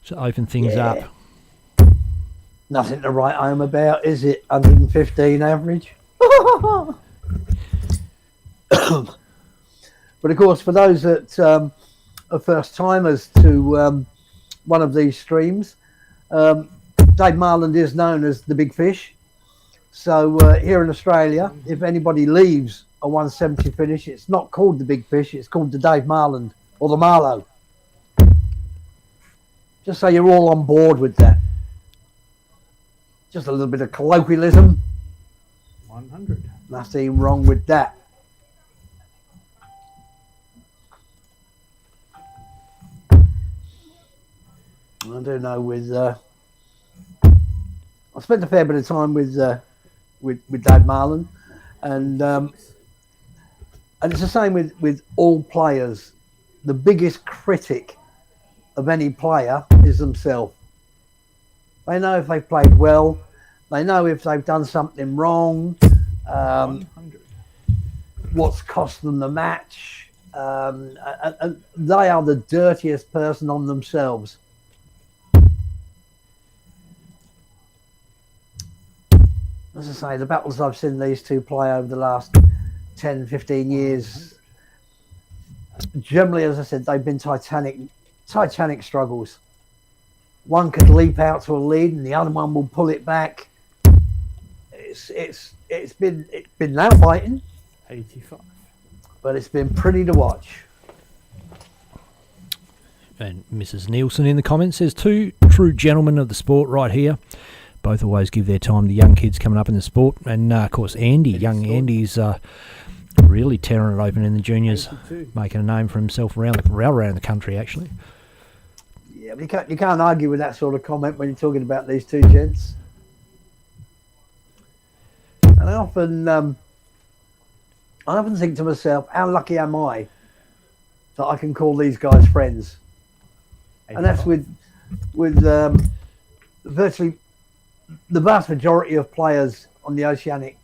to open things up. Nothing to write home about, is it? 115 average. But of course, for those that are first timers to one of these streams, Dave Marland is known as the Big Fish. So here in Australia, if anybody leaves a 170 finish, it's not called the Big Fish, it's called the Dave Marland or the Marlow. Just so you're all on board with that. Just a little bit of colloquialism. 100. Nothing wrong with that. I do know with I spent a fair bit of time with Dave Marlin, and it's the same with all players. the biggest critic of any player is themselves. They know if they've played well. They know if they've done something wrong. 100. What's cost them the match. And they are the dirtiest person on themselves. As I say, the battles I've seen these two play over the last 10, 15 years, generally, as I said, they've been titanic struggles. One could leap out to a lead and the other one will pull it back. It's been nail biting, 85. but it's been pretty to watch. And Mrs. Nielsen in the comments says, two true gentlemen of the sport right here. Both always give their time to young kids coming up in the sport. And, of course, young Andy's really tearing it open in the juniors, 82. making a name for himself around the country, actually. Yeah, but you can't argue with that sort of comment when you're talking about these two gents. And I often think to myself, how lucky am I that I can call these guys friends? And that's with virtually the vast majority of players on the oceanic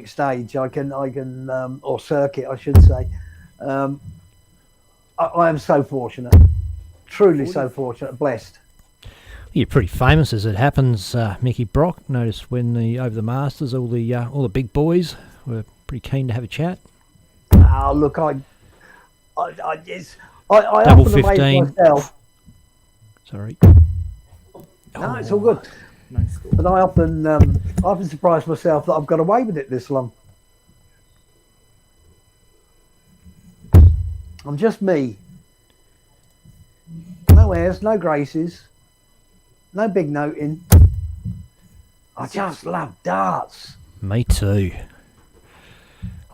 stage. I can or circuit, I should say. I am so fortunate, truly so fortunate, blessed. You're pretty famous as it happens, Mickey Brock. Noticed when over the Masters, all the big boys were pretty keen to have a chat. Oh, look, I Double often amaze 15. myself. Sorry. No, it's all good. Nice score. But I often surprise myself that I've got away with it this long. I'm just me. No airs, no graces, no big noting. I just love darts. Me too.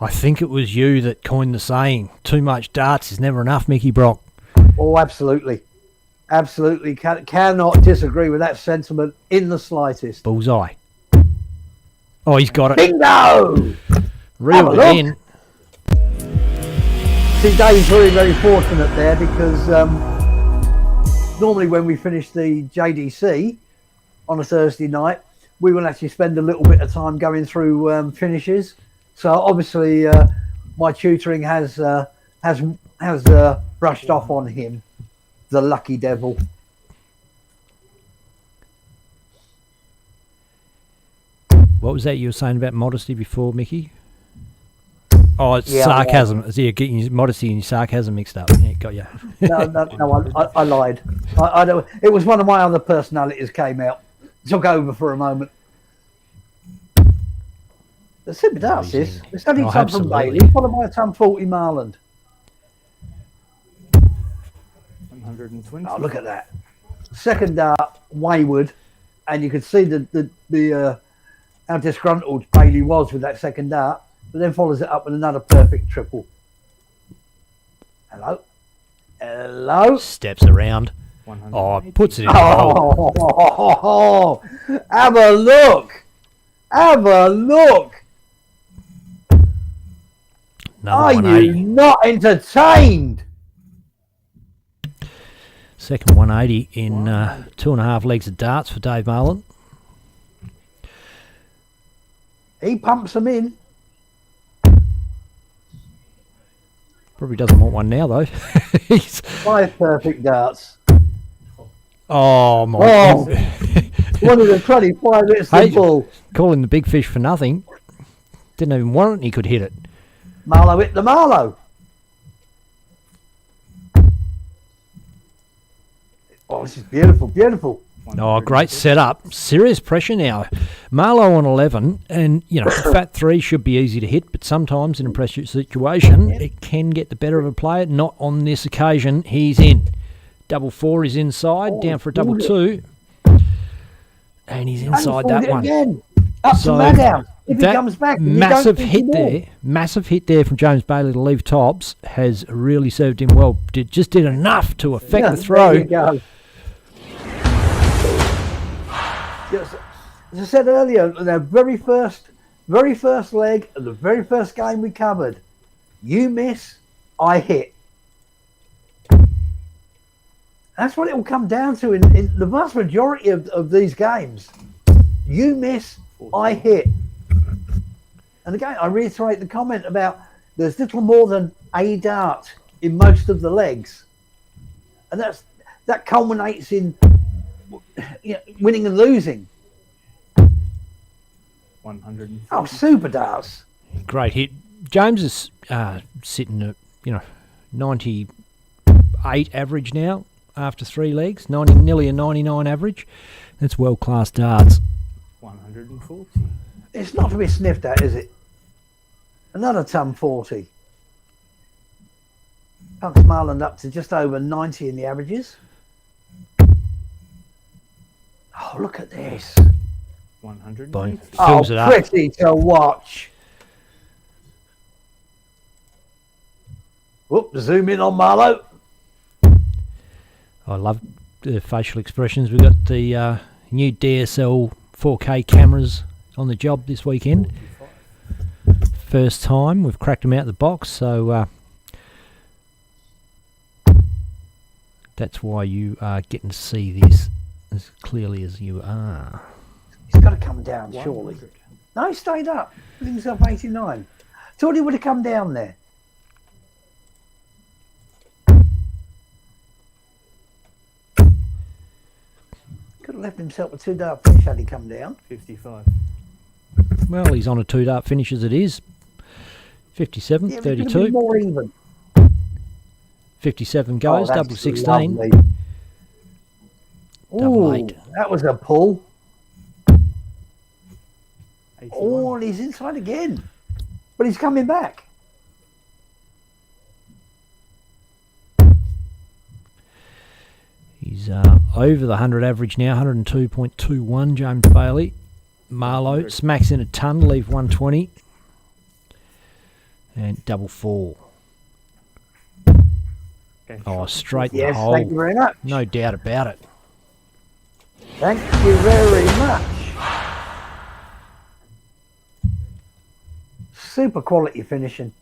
I think it was you that coined the saying, too much darts is never enough, Mickey Brock. Oh, absolutely. Absolutely. Cannot disagree with that sentiment in the slightest. Bullseye. Oh, he's got it. Bingo! Reeled Have a it in. See, Dave's very, very fortunate there because normally when we finish the JDC on a Thursday night, we will actually spend a little bit of time going through finishes. So obviously my tutoring has brushed off on him, the lucky devil. What was that you were saying about modesty before, Mickey? Oh, it's Yeah, sarcasm. Yeah. You're getting your modesty and your sarcasm mixed up. Yeah, got you. No, I lied. I don't. It was one of my other personalities came out, took over for a moment. The simple darts is, it's only Oh, ton from absolutely. Bailey, followed by a ton 40 Marland. 120. Oh, look at that. Second dart, wayward, and you could see the how disgruntled Bailey was with that second dart, but then follows it up with another perfect triple. Hello? Hello? Steps around. 180. Oh, puts it in the hole. Oh, have a look. Have a look. Another Are you 180. not entertained? Second 180 in 2.5 legs of darts for Dave Marlin. He pumps them in. Probably doesn't want one now, though. He's, 5 perfect darts. oh, my. Oh. One of the 25 hits the Hey. ball. Calling the big fish for nothing. Didn't even want it and he could hit it. Marlow hit the Marlow. Oh, this is beautiful, beautiful. Oh, great setup. Serious pressure now. Marlow on 11, and, you know, fat 3 should be easy to hit, but sometimes in a pressure situation, it can get the better of a player. Not on this occasion. He's in. Double 4 is inside, down for a double 2. And he's inside And that one. again. Up So to Madhouse. If he that comes back, you massive don't hit think he will. there, massive hit there from James Bailey to leave tops has really served him well. Just did enough to affect Yeah, the throw. There you go. Yes, as I said earlier, the very first leg of the very first game we covered, you miss, I hit. That's what it will come down to in the vast majority of these games. You miss, I hit. And again, I reiterate the comment about there's little more than a dart in most of the legs. And that culminates in winning and losing. 150. Oh, super darts. Great hit. James is sitting at 98 average now after 3 legs, nearly a 99 average. That's world-class darts. 140. It's not to be sniffed at, is it? Another ton 40. Punks Marland up to just over 90 in the averages. Oh, look at this. 180. Boom. Oh, Fills it up. pretty to watch. Whoop, zoom in on Marlowe. I love the facial expressions. We've got the new DSL 4K cameras on the job this weekend. 45. First time we've cracked them out of the box, so that's why you are getting to see this as clearly as you are. He's got to come down, surely. 100. No, he stayed up. Put himself 89. Thought he would have come down there. Could have left himself a 2 dart finish had he come down. 55. Well, he's on a 2 dart finish as it is. 57, Yeah, but it could have 32, been more even. 57 Oh, goes, that's double 16, lovely. double Ooh, 8. that was a pull. 81. Oh, and he's inside again. But he's coming back. He's over the 100 average now, 102.21, James Bailey. Marlowe smacks in a ton, leave 120. And double 4. Okay. Oh, straight in the Yes, hole. thank you very much. No doubt about it. Thank you very much. Super quality finishing.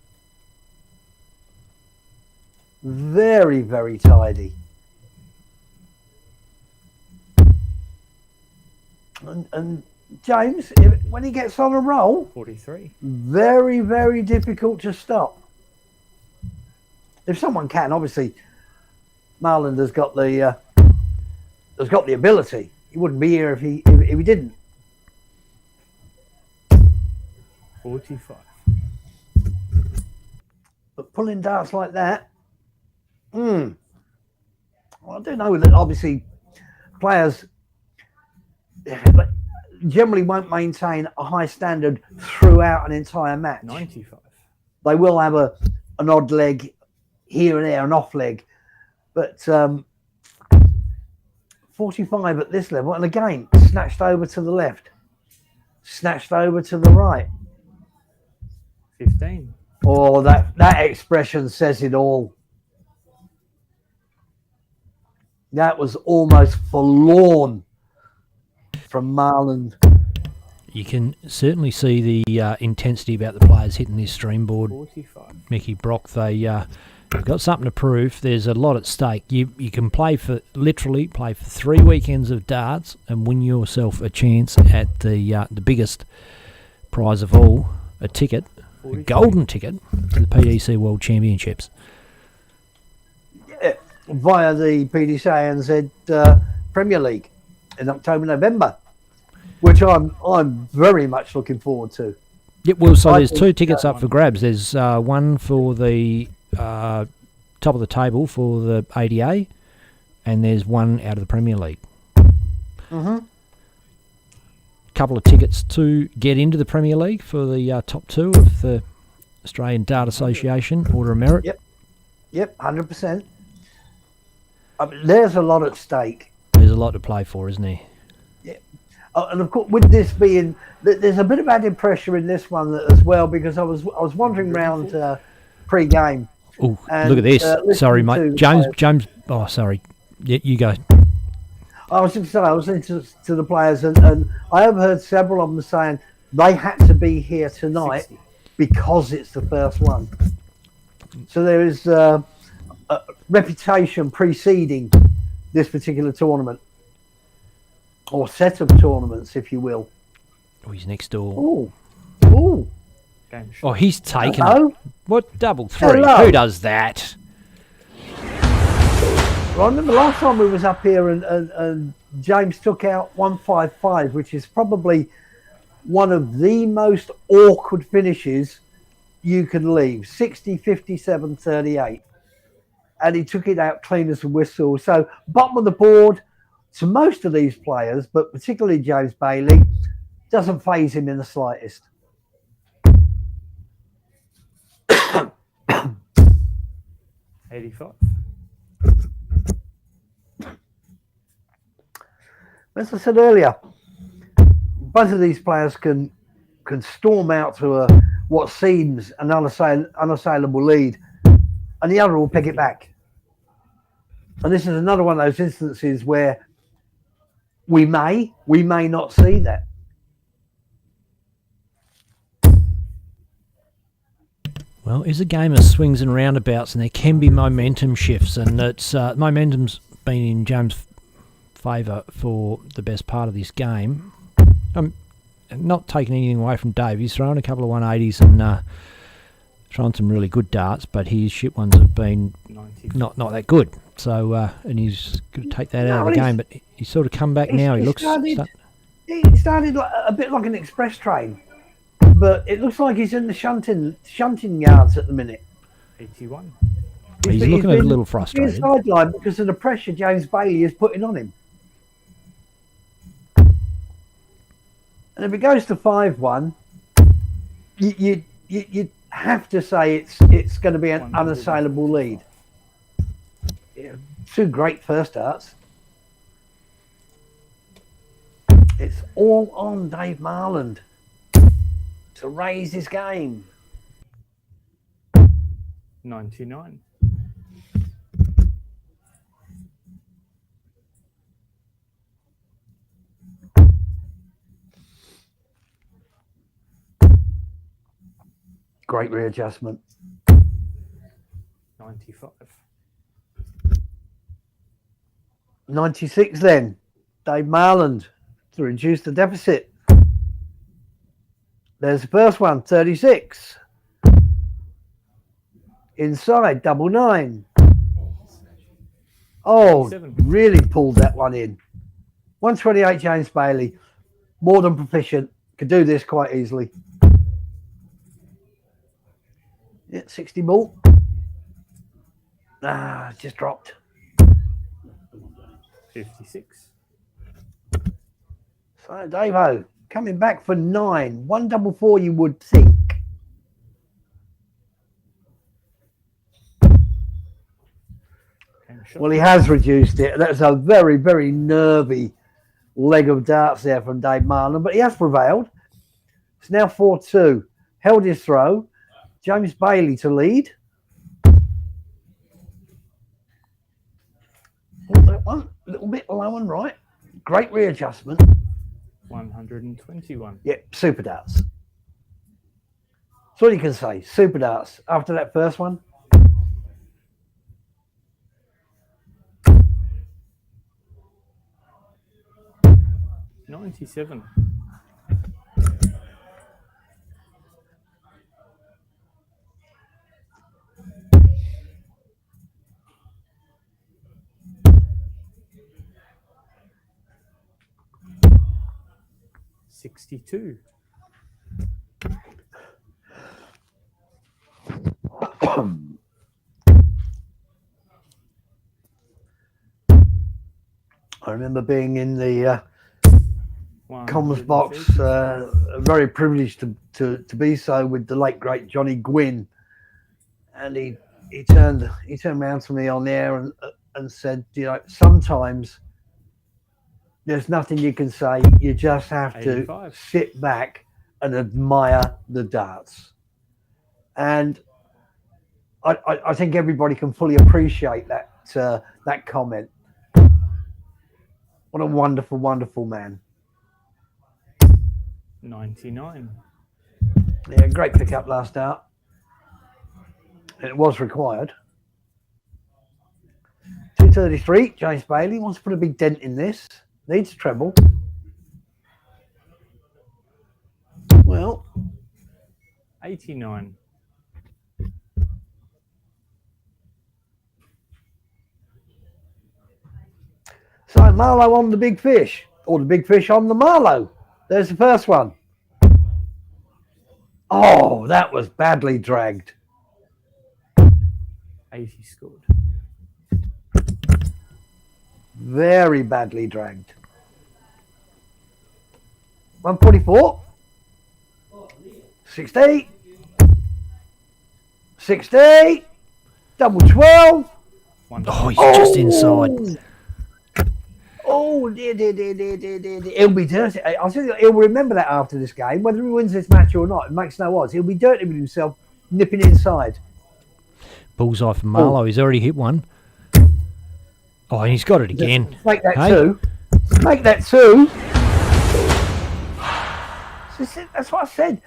Very, very tidy. And James, when he gets on a roll, 43. very, very difficult to stop. If someone can, obviously, Marland has got the ability. He wouldn't be here if he didn't. 45. But pulling darts like that, well, I do know that obviously players generally won't maintain a high standard throughout an entire match. 95. They will have an odd leg here and there, an off leg, but 45 at this level, and again snatched over to the left, snatched over to the right. 15. Oh, that expression says it all. That was almost forlorn from Marland. You can certainly see the intensity about the players hitting this stream board. 45. Mickey Brock, they've got something to prove. There's a lot at stake. You can literally play for 3 weekends of darts and win yourself a chance at the biggest prize of all, a ticket, a 43. golden ticket to the PDC World Championships. Yeah, via the PDC ANZ Premier League in October, November, which I'm very much looking forward to. Yep, well, so I there's think 2 tickets up for grabs. There's one for the top of the table for the ADA, and there's one out of the Premier League. Mm-hmm. Couple of tickets to get into the Premier League for the top 2 of the Australian Dart Association Order of Merit. Yep, 100%. There's a lot at stake. There's a lot to play for, isn't there? And of course, with this being, there's a bit of added pressure in this one as well, because I was wandering around pre-game. Oh, And, look at this. Sorry, listening mate. to James. Oh, sorry. Yeah, you go. I was just saying, I was listening to the players, and I overheard several of them saying they had to be here tonight 60. because it's the first one. So there is a reputation preceding this particular tournament, or set of tournaments, if you will. Oh, he's next door. Oh, oh, Game shot. Oh, he's taken. hello. What double three? Hello. Who does that? Well, I remember last time we was up here and James took out 155, which is probably one of the most awkward finishes you can leave. 60, 57, 38. And he took it out clean as a whistle. So bottom of the board to most of these players, but particularly James Bailey, doesn't faze him in the slightest. $85. As I said earlier, both of these players can storm out to what seems an unassailable lead, and the other will pick it back. And this is another one of those instances where we may not see that. Well, it's a game of swings and roundabouts, and there can be momentum shifts, and it's momentum's been in James' favour for the best part of this game. I'm not taking anything away from Dave. He's thrown a couple of 180s and thrown some really good darts, but his shit ones have been 90. not that good. So, and he's going to take that out of the game, but he's sort of come back now. He started like, a bit like an express train, but it looks like he's in the shunting yards at the minute. 81. He's looking a little frustrated. He's sidelined because of the pressure James Bailey is putting on him. And if it goes to 5-1, you have to say it's going to be an unassailable lead. Yeah, two great first starts. It's all on Dave Marland to raise his game. 99. Great readjustment. 95. 96 then. Dave Marland to reduce the deficit. There's the first one, 36. Inside, double 9. Oh, 27. really pulled that one in. 128 James Bailey. More than proficient. Could do this quite easily. Yeah, 60 ball. Just dropped. 56. So Dave-O coming back for 9. 144 you would think. Well, he has reduced it. That's a very, very nervy leg of darts there from Dave Marland, but he has prevailed. It's now 4-2. Held his throw. James Bailey to lead. Oh, that one a little bit low and right. Great readjustment. 121. Yep, super darts. That's all you can say. Super darts. After that first one. 97. 62. I remember being in the comms 150. box, very privileged to be so with the late great Johnny Gwynn, and he turned around to me on there and said, you know, sometimes there's nothing you can say. You just have 85. to sit back and admire the darts. And I think everybody can fully appreciate that comment. What a wonderful, wonderful man. 99. Yeah, great pickup last out. It was required. 2 33, James Bailey wants to put a big dent in this. Needs a treble. Well, 89. so Marlowe on the big fish, or the big fish on the Marlowe. There's the first one. Oh, that was badly dragged. 80 scored. Very badly dragged. 144. 60. 60. Double 12. Oh, he's just inside. Oh, dear. He'll be dirty. I'll tell you, he'll remember that after this game. Whether he wins this match or not, it makes no odds. He'll be dirty with himself, nipping inside. Bullseye for Marlowe. He's already hit one. Oh, and he's got it again. Make that Hey? 2. Make that 2. That's what I said.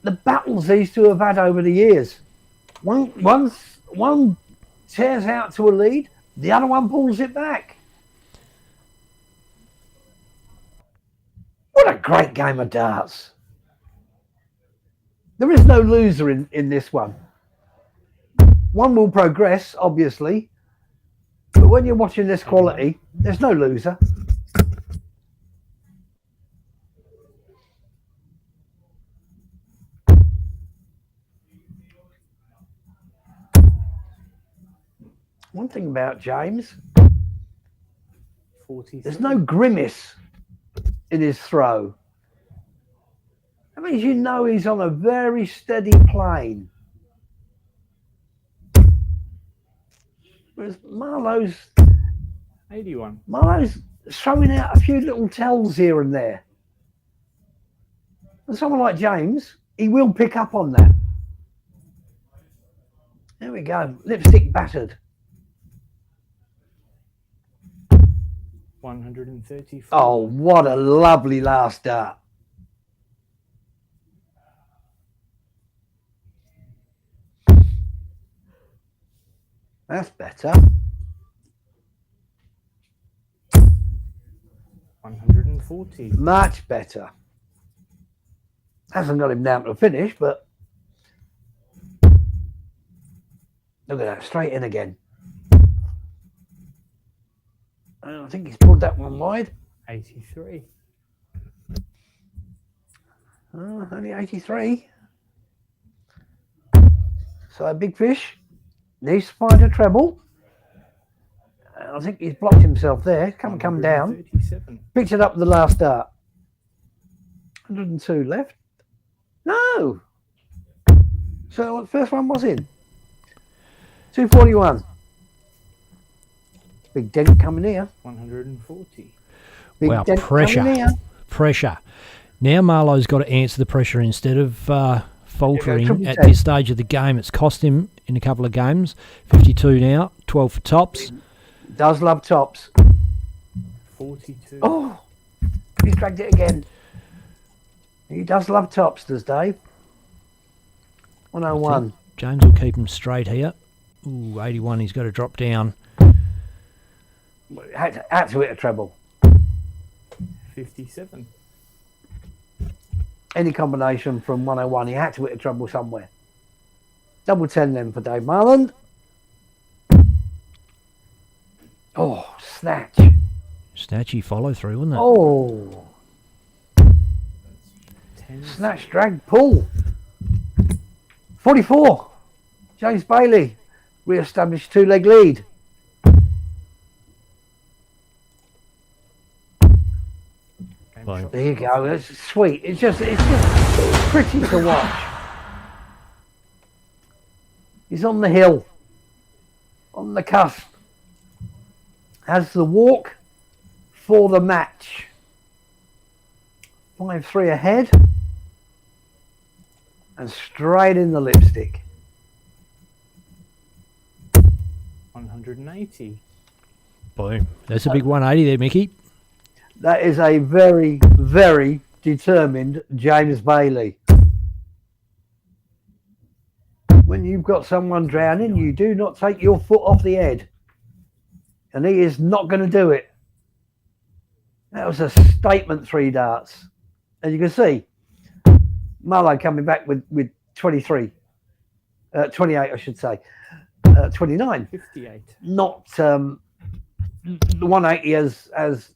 The battles these two have had over the years. One tears out to a lead, the other one pulls it back. What a great game of darts. There is no loser in this one. One will progress, obviously, but when you're watching this quality, there's no loser. One thing about James, 43. there's no grimace in his throw. That means you know he's on a very steady plane. Whereas Marlowe's 81. throwing out a few little tells here and there. And someone like James, he will pick up on that. There we go, lipstick battered. 134. Oh, what a lovely last dart. That's better. 140. Much better. Hasn't got him down to a finish, but look at that, straight in again. I think he's pulled that one wide. 83. Oh, only 83. So a big fish needs to find a treble. I think he's blocked himself there. Come down. 137. Picked it up with the last dart. 102 left. No. So the first one was in. 241. Big dent coming here. 140. Big Wow, dent pressure. coming here. Pressure. Now Marlowe's got to answer the pressure instead of faltering triple at ten. this stage of the game. It's cost him in a couple of games. 52 now, 12 for tops. Does love tops. 42. Oh, he's dragged it again. He does love tops, does Dave? 101. James will keep him straight here. Ooh, 81, he's got to drop down. Had to hit a treble. 57. Any combination from 101, he had to hit a treble somewhere. Double 10 then for Dave Marland. Oh, snatch. Snatchy follow through, wasn't it? Oh, 10. snatch, drag, pull. 44. James Bailey re-established two-leg lead. Boom. There you go. It's sweet. It's just pretty to watch. He's on the hill, on the cusp. Has the walk for the match. 5-3 ahead. And straight in the lipstick. 180. Boom. That's a big 180 there, Mickey. That is a very, very determined James Bailey. When you've got someone drowning, you do not take your foot off the head. And he is not going to do it. That was a statement 3 darts. As you can see, Marlowe coming back with 28, I should say. 29. 58. Not the 180 as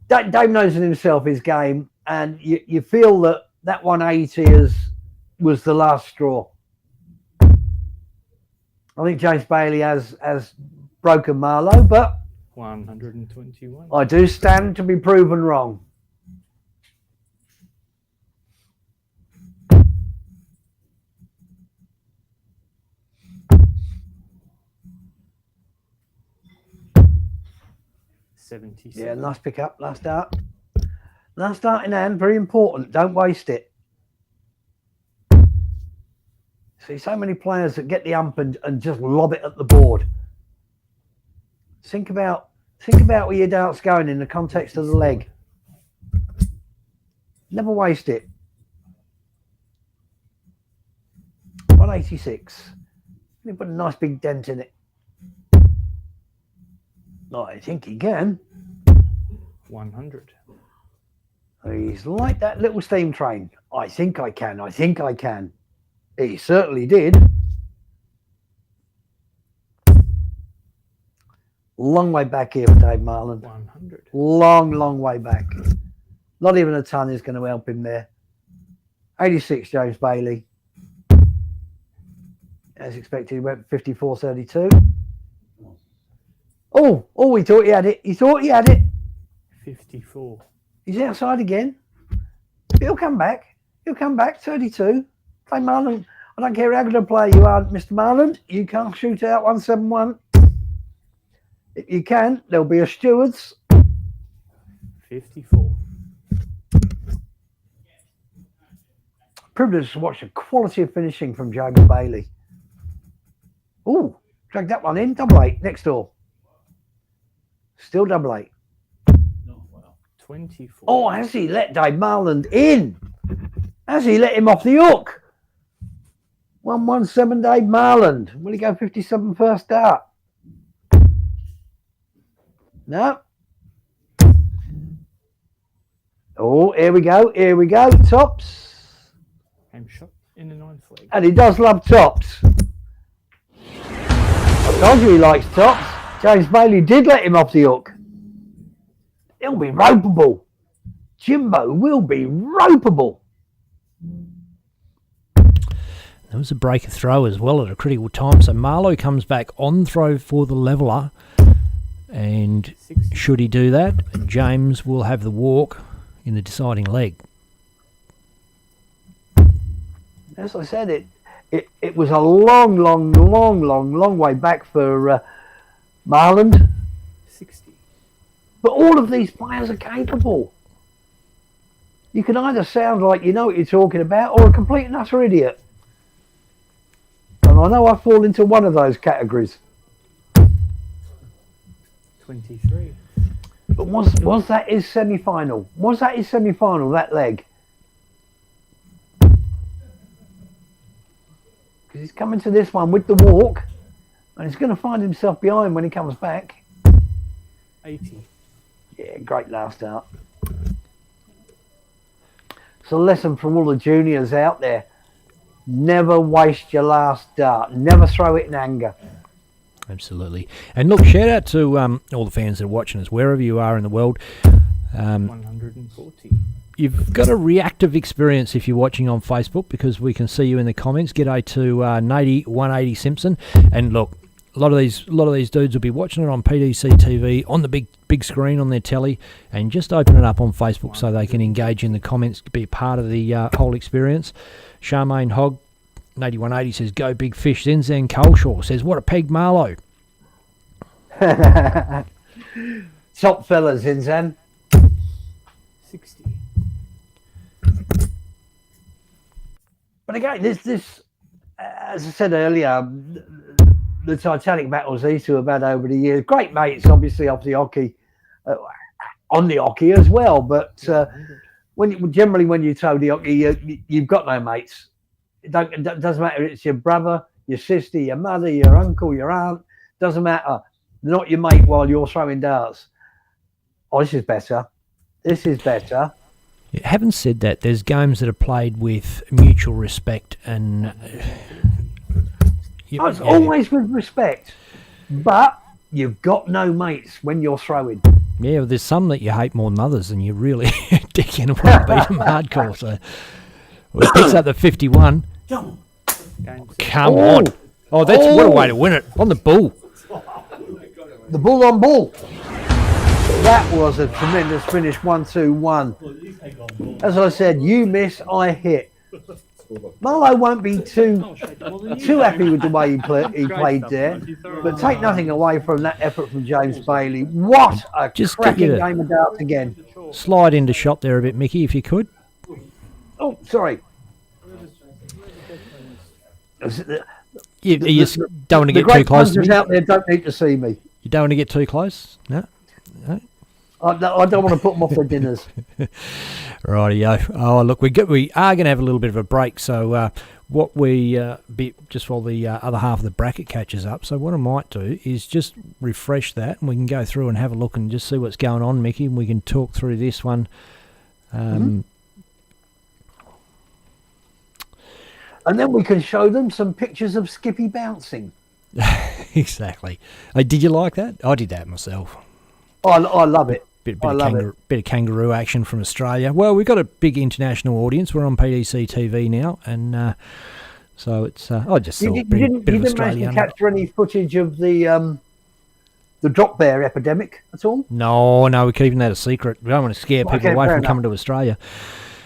Dave knows in himself his game, and you feel that 180 was the last straw. I think James Bailey has broken Marlowe, but 121. I do stand to be proven wrong. Yeah, nice pick up, last dart. Last dart in hand, very important. Don't waste it. See, so many players that get the ump and just lob it at the board. Think about where your dart's going in the context of the leg. Never waste it. 186. Let me put a nice big dent in it. No, I think he can. 100. He's like that little steam train. I think I can. I think I can. He certainly did. Long way back here for Dave Marland. 100. Long way back. Not even a ton is going to help him there. 86, James Bailey. As expected, he went 54.32. Oh, he thought he had it. He thought he had it. 54. He's outside again. He'll come back. He'll come back. 32. Play Marland. I don't care how good a player you are, Mr. Marland. You can't shoot out 171. If you can, there'll be a stewards. 54. Privileged to watch the quality of finishing from James Bailey. Oh, drag that one in. 88 next door. Still 88. 24. Oh, has he let Dave Marland in? Has he let him off the hook? 117 Dave Marland. Will he go 57 first dart? No. Oh, here we go. Here we go. Tops. I'm shot in the 9th leg. And he does love tops. I told you he likes tops. James Bailey did let him off the hook. He'll be ropeable. Jimbo will be ropeable. There was a break of throw as well at a critical time. So Marlowe comes back on throw for the leveller. And 60. should he do that, James will have the walk in the deciding leg. As I said, it was a long way back for Marland. 60. But all of these players are capable. You can either sound like you know what you're talking about or a complete and utter idiot. And I know I fall into one of those categories. 23. But was that his semi-final? Was that his semi-final, that leg? Because he's coming to this one with the walk and he's going to find himself behind when he comes back. 80. Yeah, great last start. It's a lesson from all the juniors out there. Never waste your last dart. Never throw it in anger. Absolutely. And look, shout out to all the fans that are watching us, wherever you are in the world. 140. You've got a reactive experience if you're watching on Facebook because we can see you in the comments. G'day to Nady 180 Simpson. And look, a lot of these dudes will be watching it on PDC TV on the big screen on their telly, and just open it up on Facebook so they can engage in the comments, be part of the whole experience. Charmaine Hogg, Nady 180 says, "Go big fish." Zinzan Coleshaw says, "What a peg, Marlowe." Top fella, Zinzan. 60. But again, this as I said earlier, the Titanic battles these two have had over the years. Great mates, obviously, off the hockey, on the hockey as well. But when you throw the hockey, you've got no mates. It doesn't matter. It's your brother, your sister, your mother, your uncle, your aunt. Doesn't matter. not your mate while you're throwing darts. Oh, this is better. This is better. Having said that, there's games that are played with mutual respect and... It's always with respect, but you've got no mates when you're throwing. Yeah, well, there's some that you hate more than others, and you really dick in and want to beat them hardcore. So, well, it picks up the 51. Game Come on! Oh, that's what a way to win it on the bull. The bull on bull. That was a tremendous finish. 1-2-1. As I said, you miss, I hit. Marlowe won't be too happy with the way he played there, but take nothing away from that effort from James Bailey. What a cracking game of darts again. Slide into shot there a bit, Mickey, if you could. Oh, sorry. You don't want to get too close to me. The great punters out there don't need to see me. You don't want to get too close? No? I don't want to put them off their dinners. Rightio. Oh, look, we are going to have a little bit of a break. So what we just while the other half of the bracket catches up. So what I might do is just refresh that, and we can go through and have a look and just see what's going on, Mickey. And we can talk through this one. And then we can show them some pictures of Skippy bouncing. Exactly. Did you like that? I did that myself. I love it. Bit of kangaroo action from Australia. Well, we've got a big international audience. We're on PDC TV now, and so it's. I just saw a bit of Australia. You didn't manage to capture any footage of the drop bear epidemic at all? No, we're keeping that a secret. We don't want to scare people away from coming to Australia.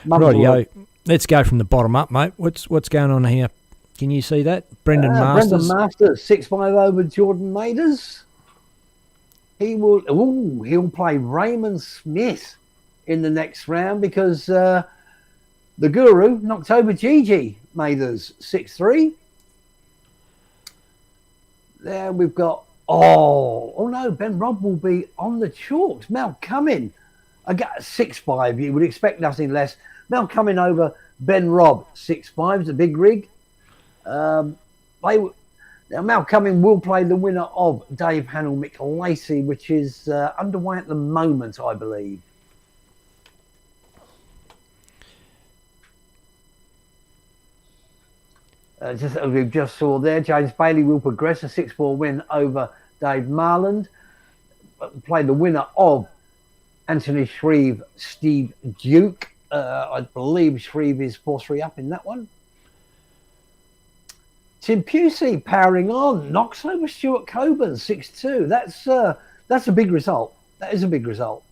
Rightio. Let's go from the bottom up, mate. What's going on here? Can you see that? Brendan Masters. Brendan Masters, 6-5 over Jordan Maders. He'll play Raymond Smith in the next round because the Guru knocked over Gigi Mathers 6-3. There we've got Ben Robb will be on the chalks. Mel Cumming, I got 6-5. You would expect nothing less. Mel Cumming over Ben Robb 6-5 is a big rig. Now, Mal Cumming will play the winner of Dave Hannell Mick Lacey, which is underway at the moment, I believe. Just as we just saw there, James Bailey will progress a 6-4 win over Dave Marland. Play the winner of Anthony Shreve, Steve Duke. I believe Shreve is 4-3 up in that one. Tim Pusey powering on, knocks over Stuart Coburn 6-2. That's a big result. That is a big result.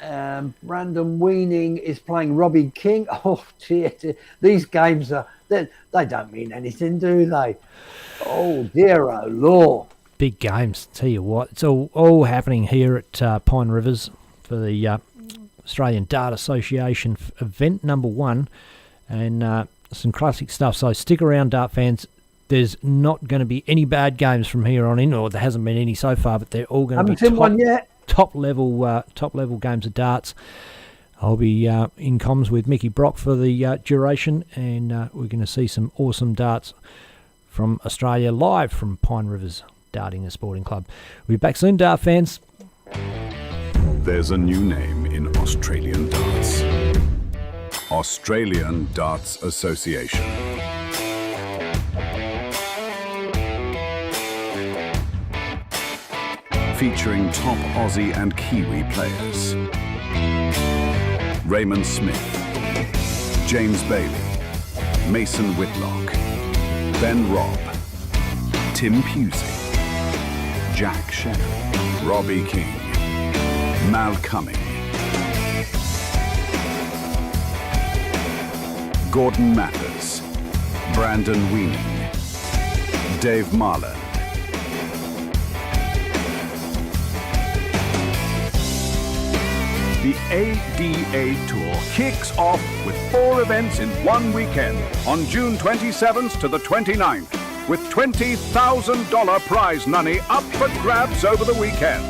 Brandon Weaning is playing Robbie King. Oh dear. These games they don't mean anything, do they? Oh dear, oh Lord. Big games. Tell you what, it's all happening here at Pine Rivers for the Australian Dart Association event number 1, and some classic stuff. So stick around, dart fans. There's not going to be any bad games from here on in, or there hasn't been any so far, but they're all going to be top level games of darts. I'll be in comms with Mickey Brock for the duration, and we're going to see some awesome darts from Australia live from Pine Rivers Darting and Sporting Club. We'll be back soon, dart fans. There's a new name in Australian darts. Australian Darts Association. Featuring top Aussie and Kiwi players. Raymond Smith, James Bailey, Mason Whitlock, Ben Robb, Tim Pusey, Jack Shepherd, Robbie King, Mal Cumming, Gordon Mathers, Brandon Weaning, Dave Marland. The ADA Tour kicks off with 4 events in one weekend on June 27th to the 29th, with $20,000 prize money up for grabs over the weekend.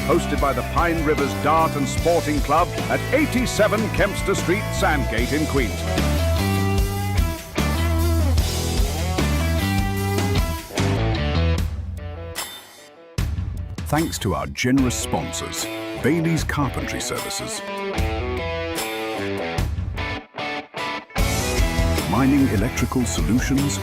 Hosted by the Pine Rivers Dart and Sporting Club at 87 Kempster Street, Sandgate in Queensland. Thanks to our generous sponsors, Bailey's Carpentry Services, Mining Electrical Solutions,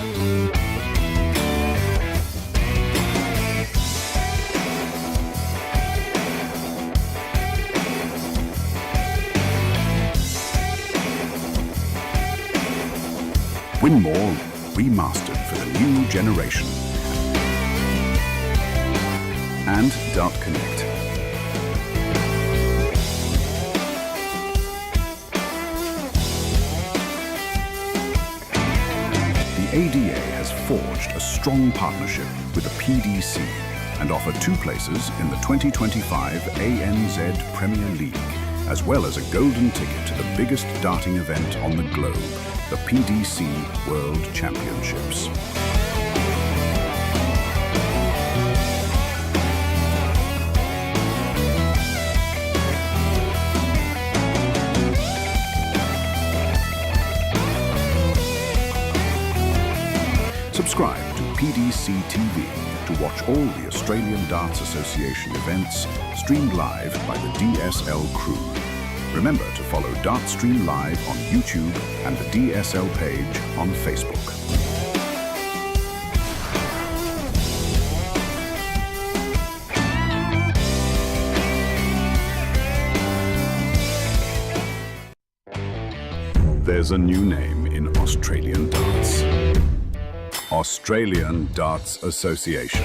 Winmore Remastered for the new generation, and Dart Connect. The ADA has forged a strong partnership with the PDC and offer 2 places in the 2025 ANZ Premier League, as well as a golden ticket to the biggest darting event on the globe, the PDC World Championships. Subscribe to PDC TV to watch all the Australian Darts Association events streamed live by the DSL crew. Remember to follow Dartstream Live on YouTube and the DSL page on Facebook. There's a new name in Australian darts. Australian Darts Association.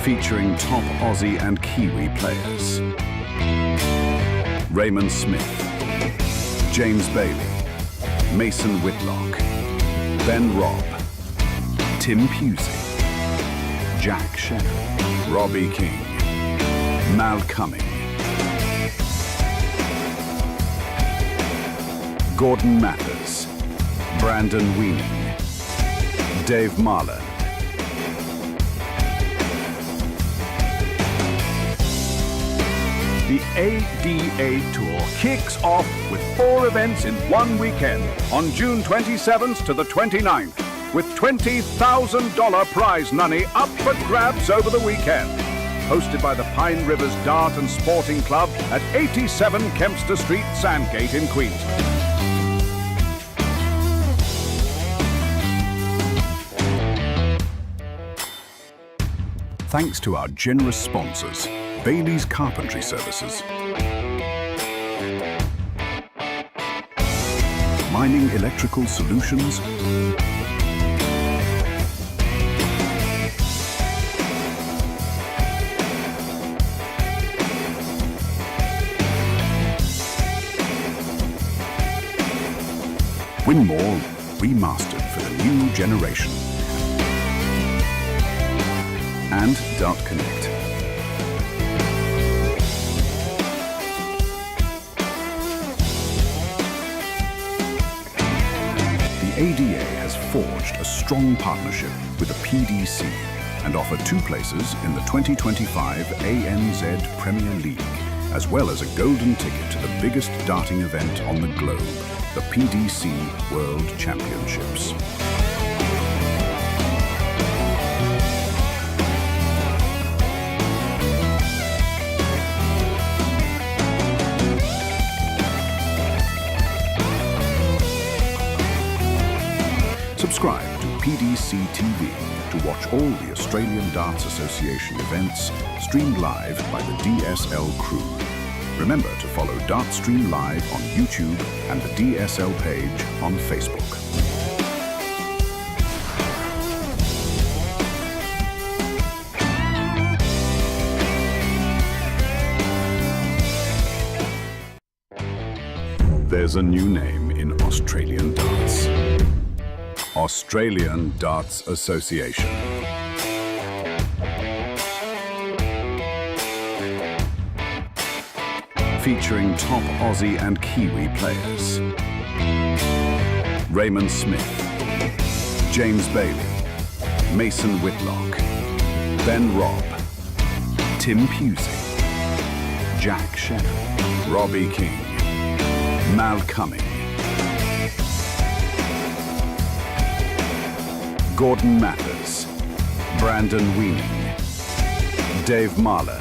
Featuring top Aussie and Kiwi players. Raymond Smith, James Bailey, Mason Whitlock, Ben Robb, Tim Pusey, Jack Shepherd, Robbie King, Mal Cumming, Gordon Mathers, Brandon Weaning, Dave Marler, The ADA Tour kicks off with 4 events in one weekend on June 27th to the 29th, with $20,000 prize money up for grabs over the weekend. Hosted by the Pine Rivers Dart and Sporting Club at 87 Kempster Street, Sandgate in Queensland. Thanks to our generous sponsors, Bailey's Carpentry Services, Mining Electrical Solutions, Winmore Remastered for the new generation, and Dart Connect. The ADA has forged a strong partnership with the PDC and offer 2 places in the 2025 ANZ Premier League, as well as a golden ticket to the biggest darting event on the globe, the PDC World Championships. Subscribe to PDC TV to watch all the Australian Darts Association events streamed live by the DSL crew. Remember to follow Dartstream Live on YouTube and the DSL page on Facebook. There's a new name in Australian darts. Australian Darts Association. Featuring top Aussie and Kiwi players. Raymond Smith, James Bailey, Mason Whitlock, Ben Robb, Tim Pusey, Jack Shepherd, Robbie King, Mal Cumming, Gordon Mathers, Brandon Weaning, Dave Marland.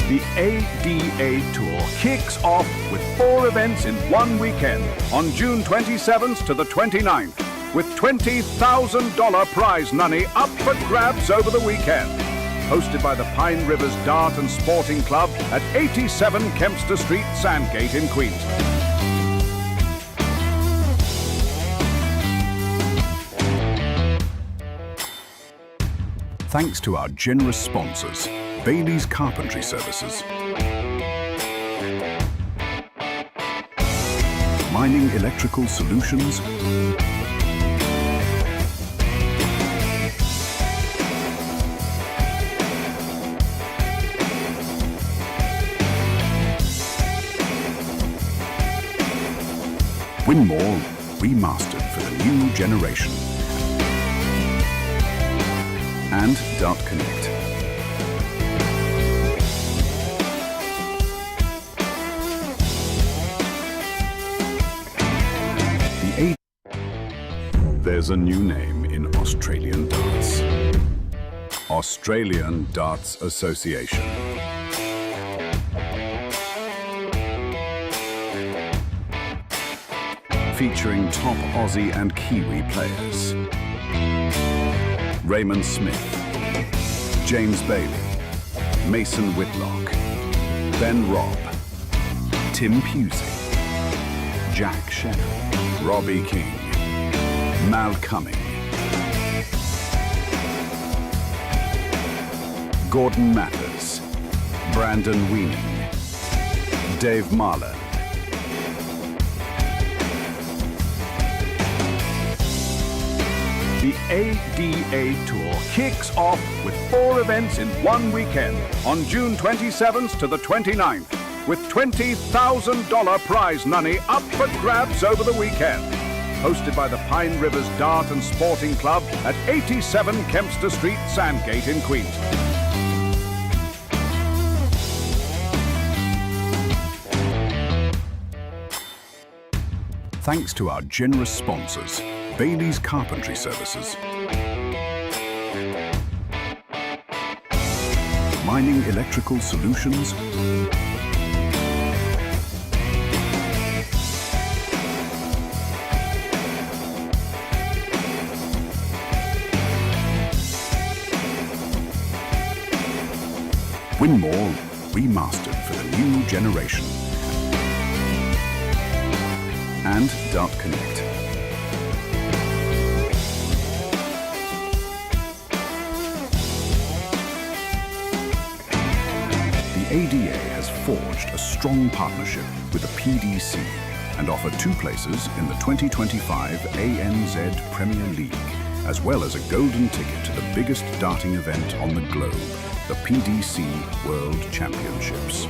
The ADA Tour kicks off with 4 events in one weekend on June 27th to the 29th, with $20,000 prize money up for grabs over the weekend. Hosted by the Pine Rivers Dart and Sporting Club at 87 Kempster Street, Sandgate in Queens. Thanks to our generous sponsors, Bailey's Carpentry Services, Mining Electrical Solutions, Winmore remastered for the new generation, and Dart Connect. There's a new name in Australian darts. Australian Darts Association. Featuring top Aussie and Kiwi players. Raymond Smith, James Bailey, Mason Whitlock, Ben Robb, Tim Pusey, Jack Shannon, Robbie King, Mal Cumming, Gordon Mathers, Brandon Weaning, Dave Marland, The ADA Tour kicks off with 4 events in one weekend on June 27th to the 29th, with $20,000 prize money up for grabs over the weekend. Hosted by the Pine Rivers Dart and Sporting Club at 87 Kempster Street, Sandgate in Queens. Thanks to our generous sponsors, Bailey's Carpentry Services, Mining Electrical Solutions, Winmore remastered for the new generation, and Dart Connect. The ADA has forged a strong partnership with the PDC and offer 2 places in the 2025 ANZ Premier League, as well as a golden ticket to the biggest darting event on the globe, the PDC World Championships.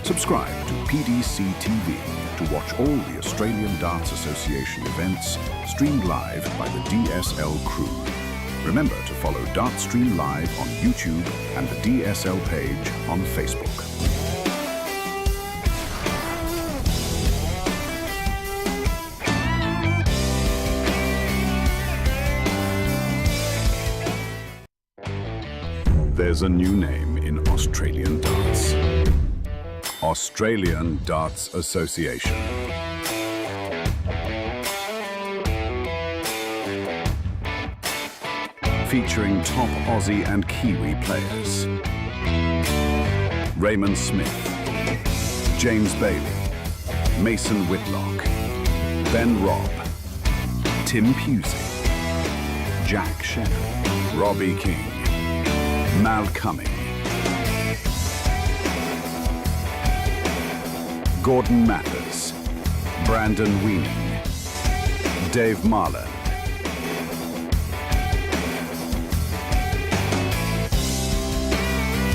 Subscribe to PDC TV to watch all the Australian Darts Association events streamed live by the DSL crew. Remember to follow Dartstream Live on YouTube and the DSL page on Facebook. There's a new name in Australian darts. Australian Darts Association. Featuring top Aussie and Kiwi players. Raymond Smith, James Bailey, Mason Whitlock, Ben Robb, Tim Pusey, Jack Shannon, Robbie King, Mal Cumming, Gordon Mathers, Brandon Weaning, Dave Marland,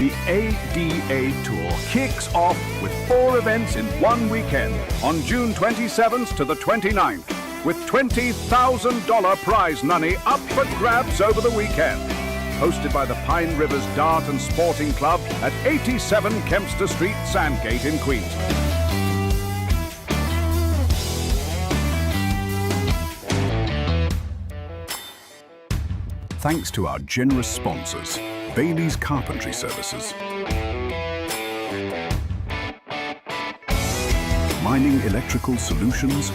The ADA Tour kicks off with 4 events in one weekend on June 27th to the 29th, with $20,000 prize money up for grabs over the weekend. Hosted by the Pine Rivers Dart and Sporting Club at 87 Kempster Street, Sandgate in Queens. Thanks to our generous sponsors, Bailey's Carpentry Services, Mining Electrical Solutions,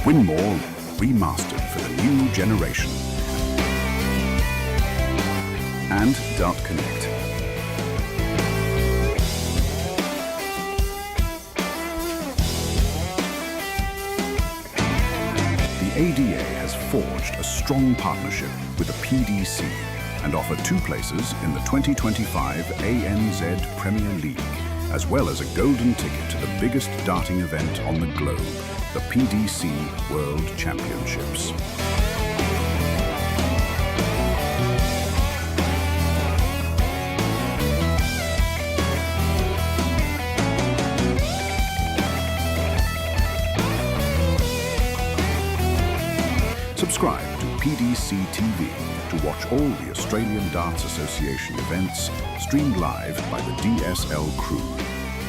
Winmore Remastered for the new generation, and Dart Connect. The ADA has forged a strong partnership with the PDC and offer 2 places in the 2025 ANZ Premier League, as well as a golden ticket to the biggest darting event on the globe, the PDC World Championships. Subscribe to PDC TV to watch all the Australian Darts Association events streamed live by the DSL crew.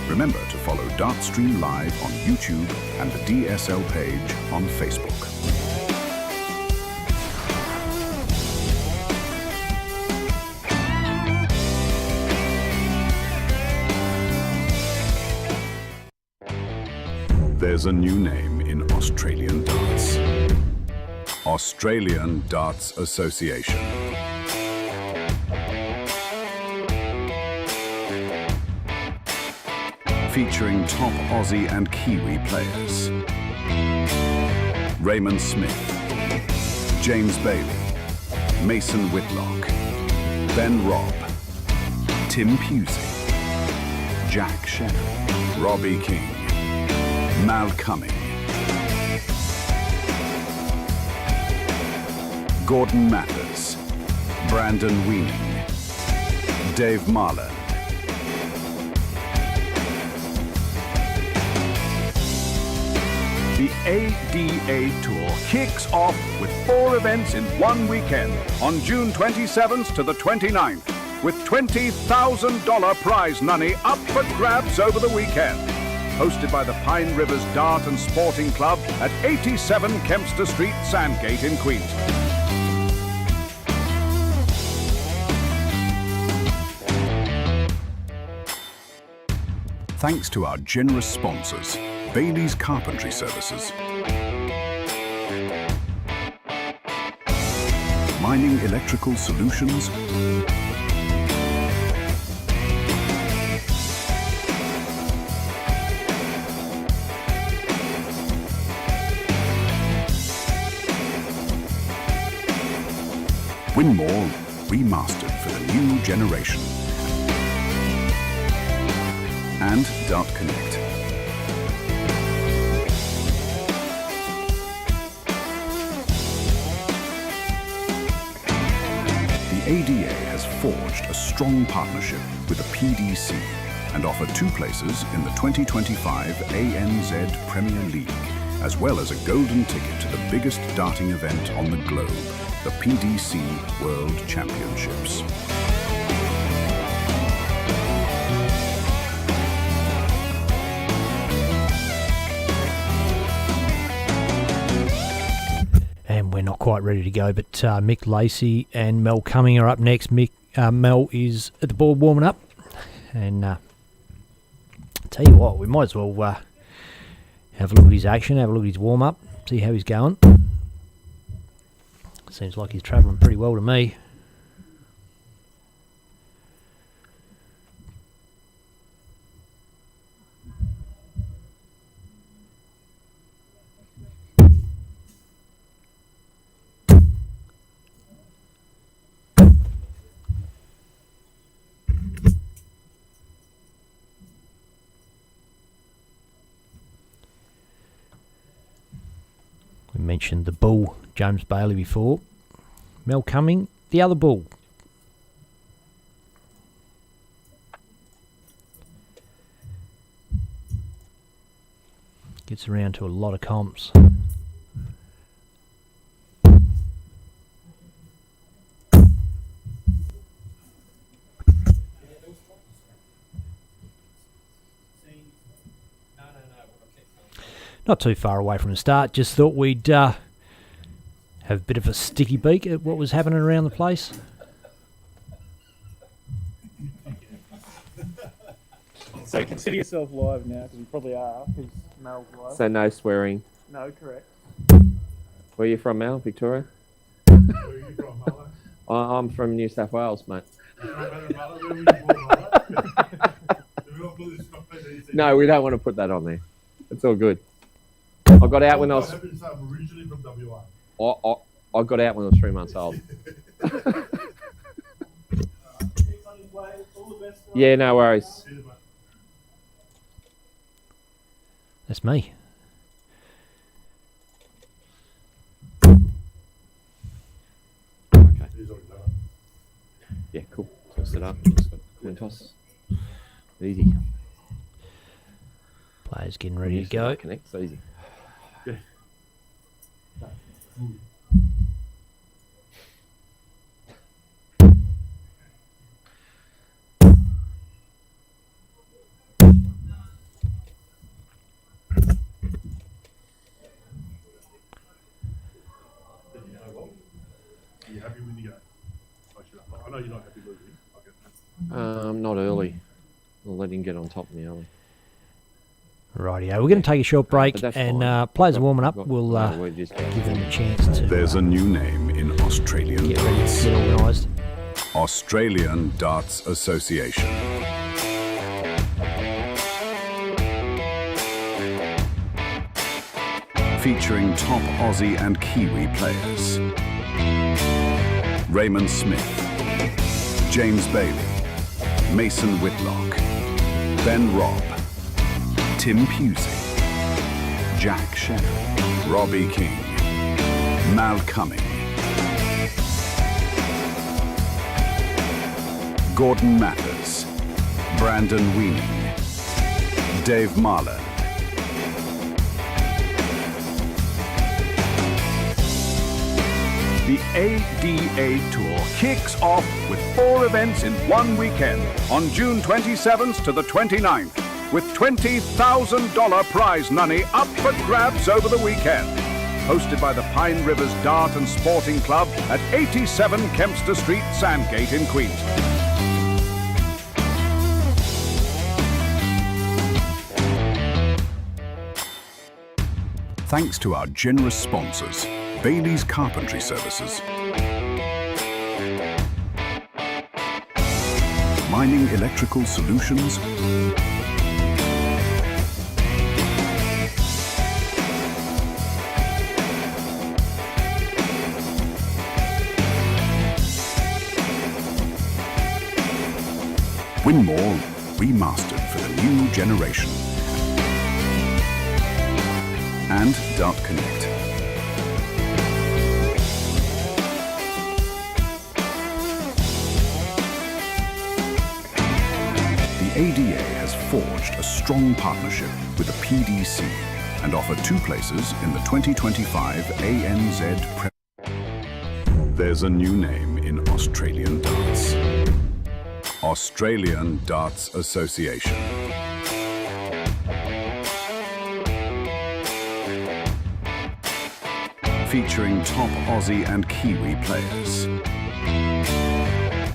Remember to follow Dartstream Live on YouTube and the DSL page on Facebook. There's a new name in Australian darts. Australian Darts Association. Featuring top Aussie and Kiwi players. Raymond Smith, James Bailey, Mason Whitlock, Ben Robb, Tim Pusey, Jack Shepherd, Robbie King, Mal Cumming, Gordon Mathers, Brandon Weening, Dave Marland, The ADA Tour kicks off with 4 events in one weekend on June 27th to the 29th, with $20,000 prize money up for grabs over the weekend. Hosted by the Pine Rivers Dart and Sporting Club at 87 Kempster Street, Sandgate in Queens. Thanks to our generous sponsors, Bailey's Carpentry Services, Mining Electrical Solutions, Winmore Remastered for the new generation, and Dart Connect. The ADA has forged a strong partnership with the PDC and offer 2 places in the 2025 ANZ Premier League, as well as a golden ticket to the biggest darting event on the globe, the PDC World Championships. And we're not quite ready to go, but Mick Lacey and Mel Cumming are up next. Mel is at the board warming up, and tell you what, we might as well have a look at his action, have a look at his warm up, see how he's going. Seems like he's travelling pretty well to me. mentioned the bull, James Bailey, before. Mel Cumming, the other bull. Gets around to a lot of comps. Not too far away from the start. Just thought we'd have a bit of a sticky beak at what was happening around the place. So consider yourself live now, because you probably are, because Mel's live. So no swearing. No, correct. Where are you from, Mel? Victoria? Where are you from, Marlo? I'm from New South Wales, mate. No, we don't want to put that on there. It's all good. I got out when I was. Originally from WA. I got out when I was 3 months old. Yeah, no worries. That's me. Okay. Yeah, cool. Toss it up. Coin toss. Easy. Players getting ready to go. Connect. It's easy. Are you happy with the game? I know you're not happy losing. I get that. Not early. I'll let him get on top of me early. Rightio, we're going to take a short break, But that's and fine. players are warming up. Got- We'll we're just going give them a chance to There's a new name in Australian get ready darts. to get organised. Australian Darts Association. Featuring top Aussie and Kiwi players. Raymond Smith, James Bailey, Mason Whitlock, Ben Robb, Tim Pusey, Jack Shannon, Robbie King, Mal Cumming, Gordon Mathers, Brandon Weaning, Dave Marland. The ADA Tour kicks off with 4 events in one weekend on June 27th to the 29th, with $20,000 prize money up for grabs over the weekend. Hosted by the Pine Rivers Dart and Sporting Club at 87 Kempster Street, Sandgate in Queensland. Thanks to our generous sponsors, Bailey's Carpentry Services, Mining Electrical Solutions, Winmore Remastered for the new generation, and Dart Connect. The ADA has forged a strong partnership with the PDC and offer 2 places in the 2025 ANZ There's a new name in Australian darts. Australian Darts Association. Featuring top Aussie and Kiwi players.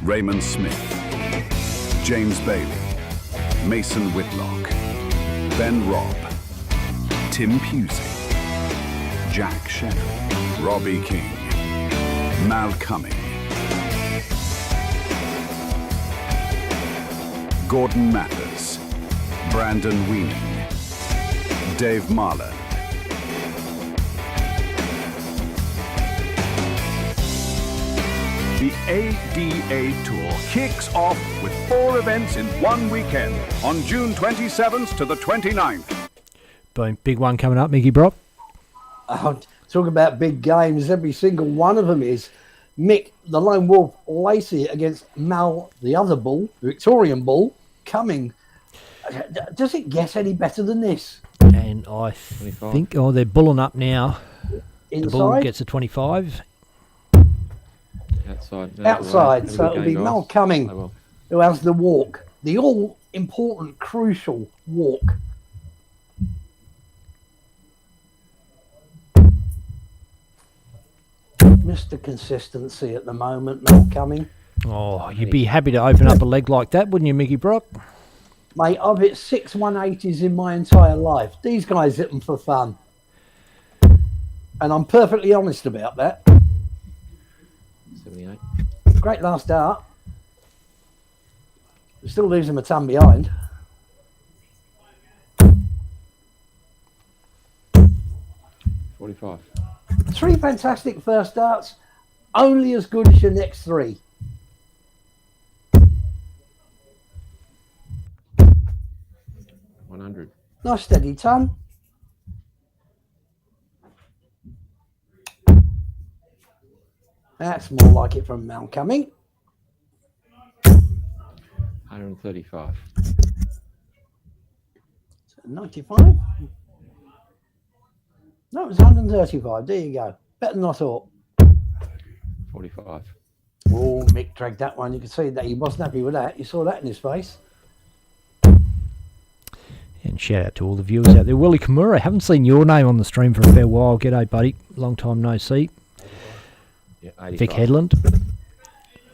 Raymond Smith, James Bailey, Mason Whitlock, Ben Robb, Tim Pusey, Jack Shannon, Robbie King, Mal Cumming, Gordon Mathers, Brandon Weaning, Dave Marland, The ADA Tour kicks off with 4 events in one weekend on June 27th to the 29th. Boom, big one coming up, Mickey Brop. Talk about big games. Every single one of them is. Mick, the Lone Wolf Lacey against Mal, the other bull, the Victorian bull, coming. Does it get any better than this? And I think, they're bulling up now. Inside? The bull gets a 25. Outside. So it'll be Mal coming, who has the walk. The all-important, crucial walk. Mr. Consistency at the moment, Mal coming. Oh, you'd be happy to open up a leg like that, wouldn't you, Mickey Brock? Mate, I've hit 6 180s in my entire life. These guys hit them for fun. And I'm perfectly honest about that. 78. Great last dart. Still losing my ton behind. $45. 3 fantastic first darts. Only as good as your next 3. $100. Nice steady ton. That's more like it from Mal coming. 135. 95. No, it was 135. There you go. Better than I thought. 45. Oh, Mick dragged that one. You could see that he wasn't happy with that. You saw that in his face. And shout out to all the viewers out there. Willie Kimura, haven't seen your name on the stream for a fair while. G'day, buddy. Long time no see. Yeah, 85. Vic Headland.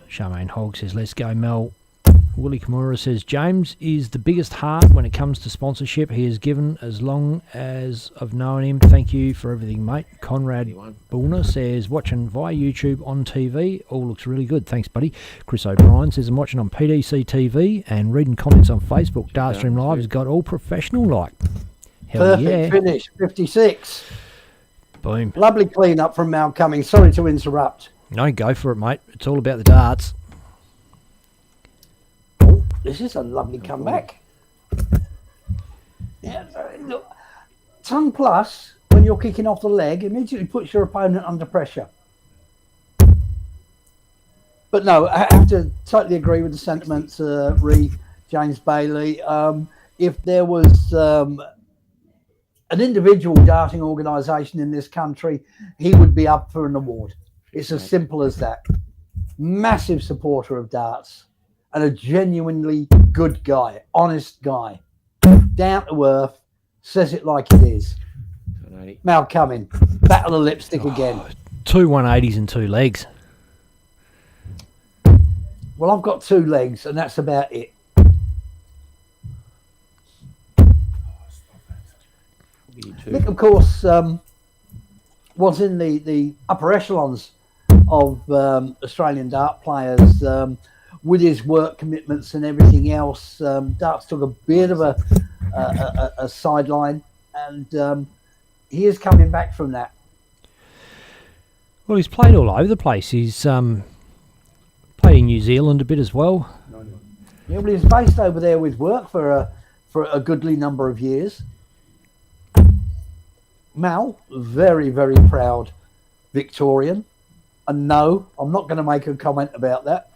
Charmaine Hogg says, let's go, Mel. Willie Kimura says, James is the biggest heart when it comes to sponsorship he has given as long as I've known him. Thank you for everything, mate. Conrad Bullner says, watching via YouTube on TV. All looks really good. Thanks, buddy. Chris O'Brien says, I'm watching on PDC TV and reading comments on Facebook. Dartstream Live has got all professional like. Hell Perfect yeah. finish. 56. Boom. Lovely clean up from Mal coming. Sorry to interrupt. No, go for it, mate. It's all about the darts. This is a lovely comeback. Yeah, look, ton plus when you're kicking off the leg immediately puts your opponent under pressure. But no, I have to totally agree with the sentiments, James Bailey. If there was an individual darting organisation in this country, he would be up for an award. It's as simple as that. Massive supporter of darts. And a genuinely good guy, honest guy, down to earth, says it like it is. Mal coming, battle of lipstick again. 2 180s and 2 legs. Well, I've got 2 legs, and that's about it. Nick, of course, was in the upper echelons of Australian dart players. With his work commitments and everything else, darts took a bit of a sideline, and he is coming back from that. Well, he's played all over the place. He's played in New Zealand a bit as well. Yeah, but he was based over there with work for a goodly number of years. Mal, very, very proud Victorian. And no, I'm not going to make a comment about that.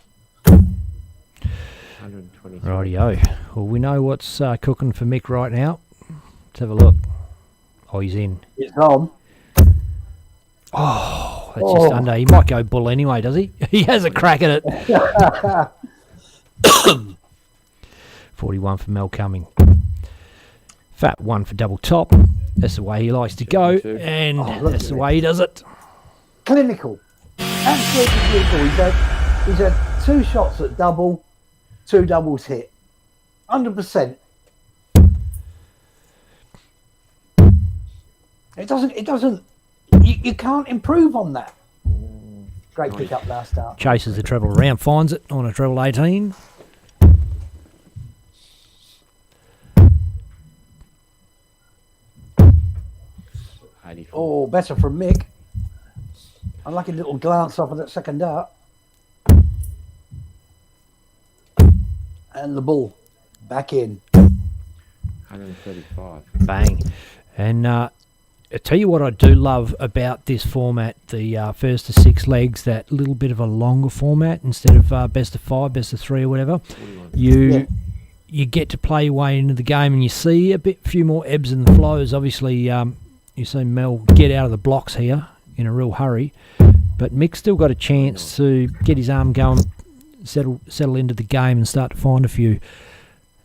Rightio. Well, we know what's cooking for Mick right now. Let's have a look. Oh, he's in. It's on. Oh, that's just under. He might go bull anyway, does he? He has a crack at it. 41 for Mel Cumming. Fat 1 for double top. That's the way he likes to go, and that's the way he does it. Clinical. Absolutely clinical. He's had 2 shots at double. 2 doubles hit. 100%. It doesn't, you can't improve on that. Great pick up last start. Chases the treble around, finds it on a treble 18. Oh, better from Mick. Unlucky little glance off of that second dart. And the bull back in. 135. Bang. And I tell you what I do love about this format, the first to 6 legs, that little bit of a longer format instead of best of 5, best of 3 or whatever. You get to play your way into the game and you see a few more ebbs and flows. Obviously, you see Mel get out of the blocks here in a real hurry, but Mick's still got a chance to get his arm going, settle into the game and start to find a few.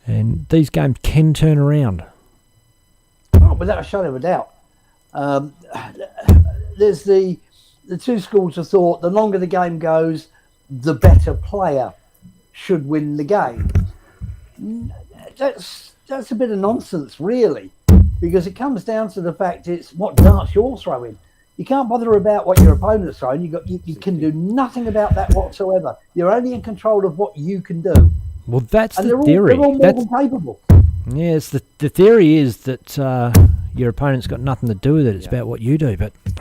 And these games can turn around. Oh, without a shadow of a doubt. There's the two schools of thought. The longer the game goes, the better player should win the game. That's a bit of nonsense, really, because it comes down to the fact it's what darts you're throwing. You can't bother about what your opponent's throwing. You can do nothing about that whatsoever. You're only in control of what you can do. Well, that's and the theory. They're all more than capable. Yes, the theory is that your opponent's got nothing to do with it. It's about what you do, but it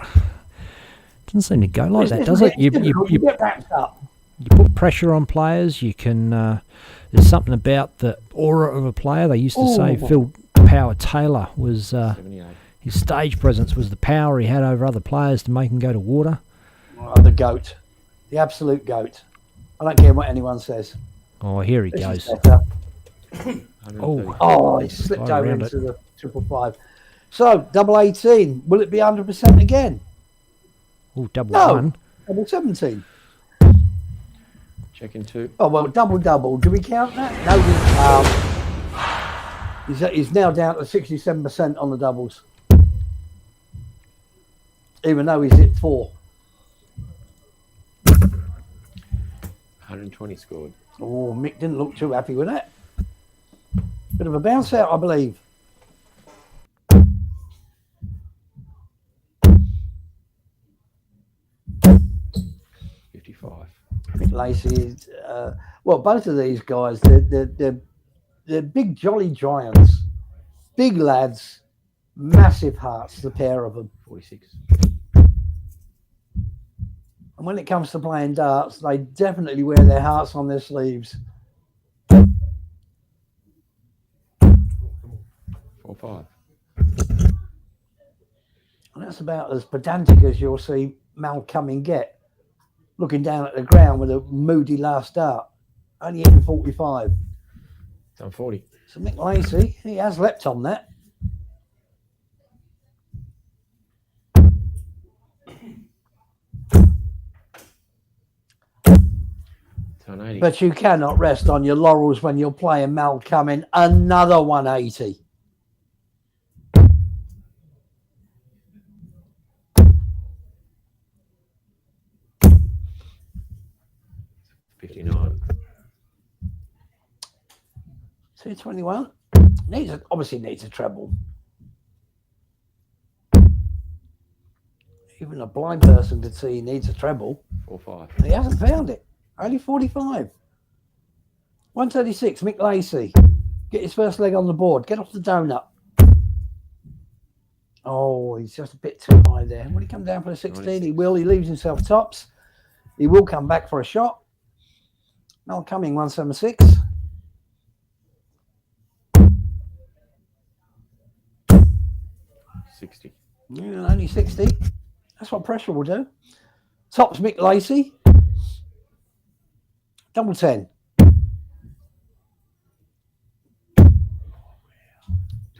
doesn't seem to go like that, does it? You get wrapped up. You put pressure on players. You can. There's something about the aura of a player. They used to say Phil Power Taylor was his stage presence was the power he had over other players to make them go to water. Oh, the goat, the absolute goat. I don't care what anyone says. Oh, here he goes. He slipped over into the 555. So, double 18. Will it be 100% again? Oh, double 17. Checking 2. Oh, well, double. Do we count that? No, we can't. He's now down to 67% on the doubles. Even though he's hit 4. 120 scored. Oh, Mick didn't look too happy with that. Bit of a bounce out, I believe. Mick Lacey, well, both of these guys, they're big jolly giants, big lads, massive hearts, the pair of them. 46. And when it comes to playing darts, they definitely wear their hearts on their sleeves. 4-5. And that's about as pedantic as you'll see Mal Cumming get, looking down at the ground with a moody last dart, only hitting 45. Done 40. So Mick Lacey, he has leapt on that. But you cannot rest on your laurels when you're playing Mal Cumming. Another 180. $59. 221. Obviously needs a treble. Even a blind person could see he needs a treble. 4-5. He hasn't found it. Only 45. 136, Mick Lacey. Get his first leg on the board. Get off the donut. Oh, he's just a bit too high there. Will he come down for a 16? He will. He leaves himself tops. He will come back for a shot. Mal Cumming, 176. $60. Yeah, only 60. That's what pressure will do. Tops Mick Lacey. Double 10.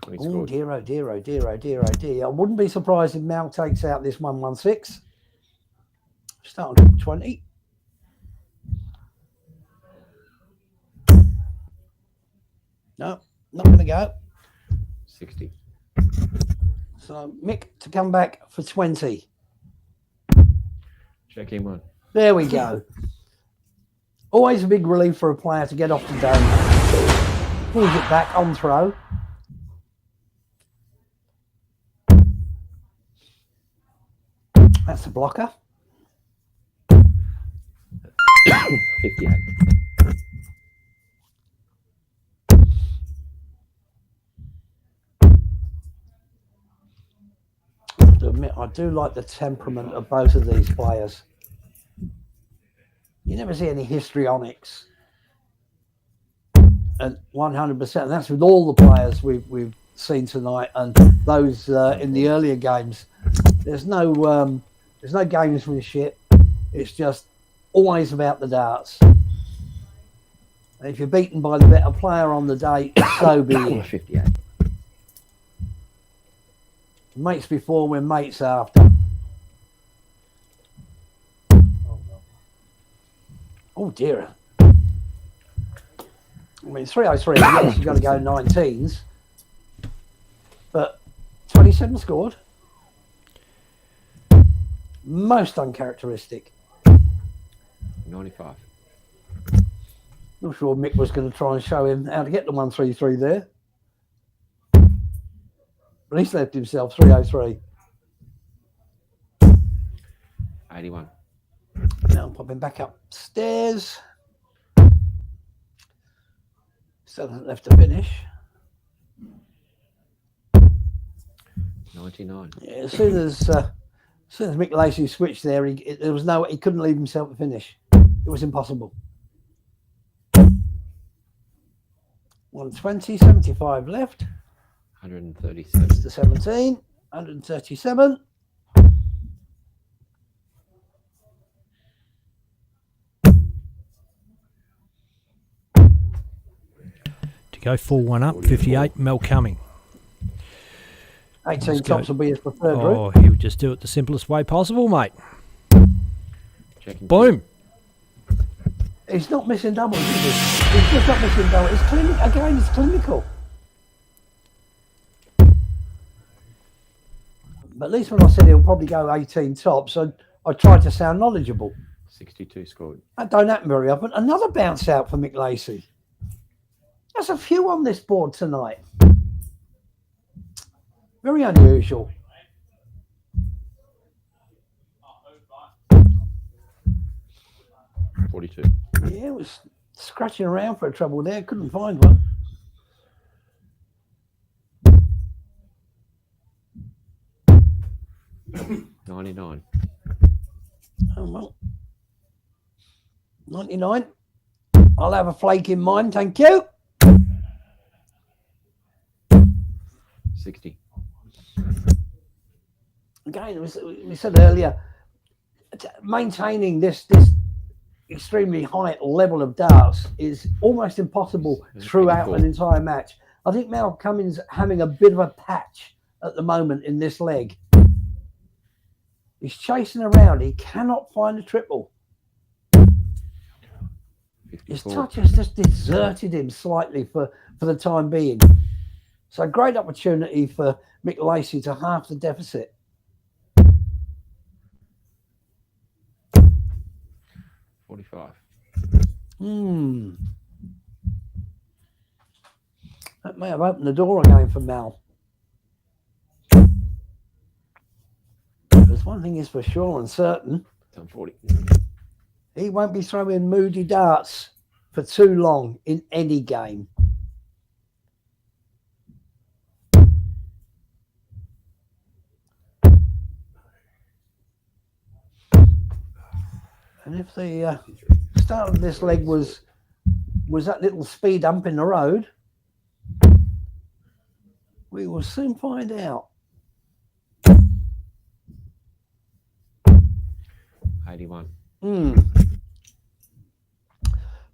20 Oh, scored. dear, oh, dear, oh, dear, oh, dear, oh, dear. I wouldn't be surprised if Mal takes out this 116. Start on 20. No, not going to go. 60. So Mick to come back for 20. Check in 1. There we go. Always a big relief for a player to get off the donut. Pulls it back on throw. That's a blocker. 58. I have to admit, I do like the temperament of both of these players. You never see any histrionics at 100%. And that's with all the players we've seen tonight and those in the earlier games. There's no gamesmanship. It's just always about the darts. And if you're beaten by the better player on the day, so be it. 58. Mates before, we're mates after. Oh dear. I mean, 303, yes, you've got to go 19s. But 27 scored. Most uncharacteristic. 95. Not sure Mick was going to try and show him how to get the 133 there. But he's left himself 303. 81. Now I'm popping back upstairs. Still hasn't left to finish. 99. Yeah, as soon as Mick Lacey switched there, he couldn't leave himself to finish. It was impossible. 120, 75 left. 137. It's the 17, 137. To go 4-1 up, 58, Mel Cumming. 18 Let's tops go. will be his preferred route. Oh, he would just do it the simplest way possible, mate. Checking. Boom. He's not missing doubles, is he? He's just not missing doubles. It's clinical. But at least when I said he'll probably go 18 tops, I tried to sound knowledgeable. 62 scored. That don't happen very often. Another bounce out for Mick Lacey. There's a few on this board tonight. Very unusual. $42. Yeah, it was scratching around for a trouble there. Couldn't find one. $99. Oh, well. 99. I'll have a flake in mine, thank you. 60. Again, we said earlier, maintaining this extremely high level of darts is almost impossible throughout an entire match. I think Mel Cummings having a bit of a patch at the moment in this leg. He's chasing around. He cannot find a triple. 54. His touch has just deserted him slightly for the time being. So great opportunity for Mick Lacey to half the deficit. 45. That may have opened the door again for Mal. There's one thing is for sure and certain. Done 40. He won't be throwing moody darts for too long in any game. And if the start of this leg was that little speed hump in the road, we will soon find out. 81.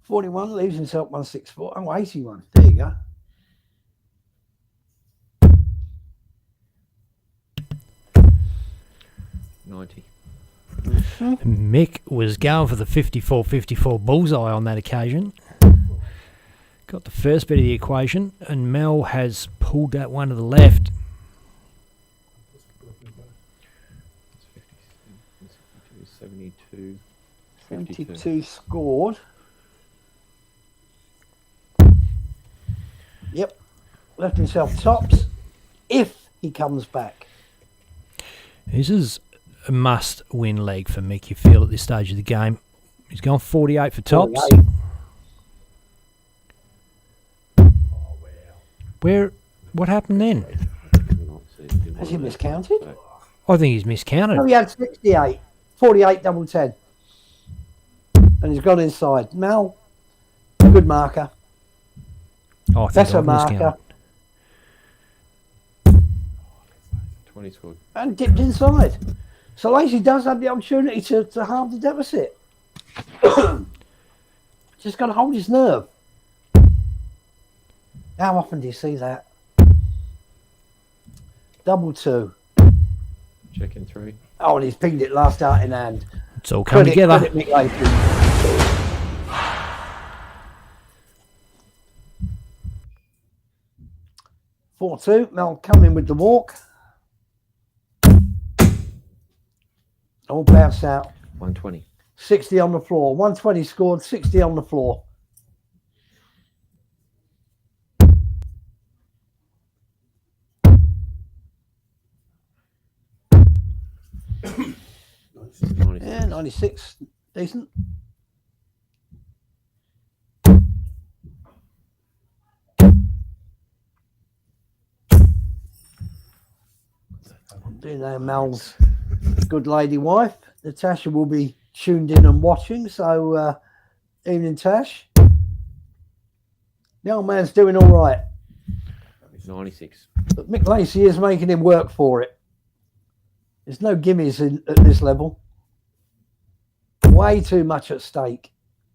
41 leaves himself 164. Oh, 81. There you go. $90. Mick was going for the 54-54 bullseye on that occasion. Got the first bit of the equation, and Mel has pulled that one to the left. 72. 72 scored. Yep. Left himself tops if he comes back. This is a must-win leg for Mick, you feel, at this stage of the game. He's gone 48 for tops. 48. What happened then? Has he miscounted? I think he's miscounted. No, he had 68. 48 double 10. And he's got inside. Mel, good marker. Oh, I think Better I've miscounted. marker. Only scored. and dipped inside. So Lacey does have the opportunity to halve the deficit. Just got to hold his nerve. How often do you see that? Double two. Checking 3. Oh, and he's pinged it last out in hand. It's all come together. Credit Mick Lacey. 4-2. Mel coming with the walk. All bounce out. 120. 60 on the floor. 120 scored, 60 on the floor. Yeah, 96. Decent. Do you know Mel's good lady wife? Natasha will be tuned in and watching. So, evening, Tash. The old man's doing all right. 96. But Mick Lacey is making him work for it. There's no gimmies at this level. Way too much at stake.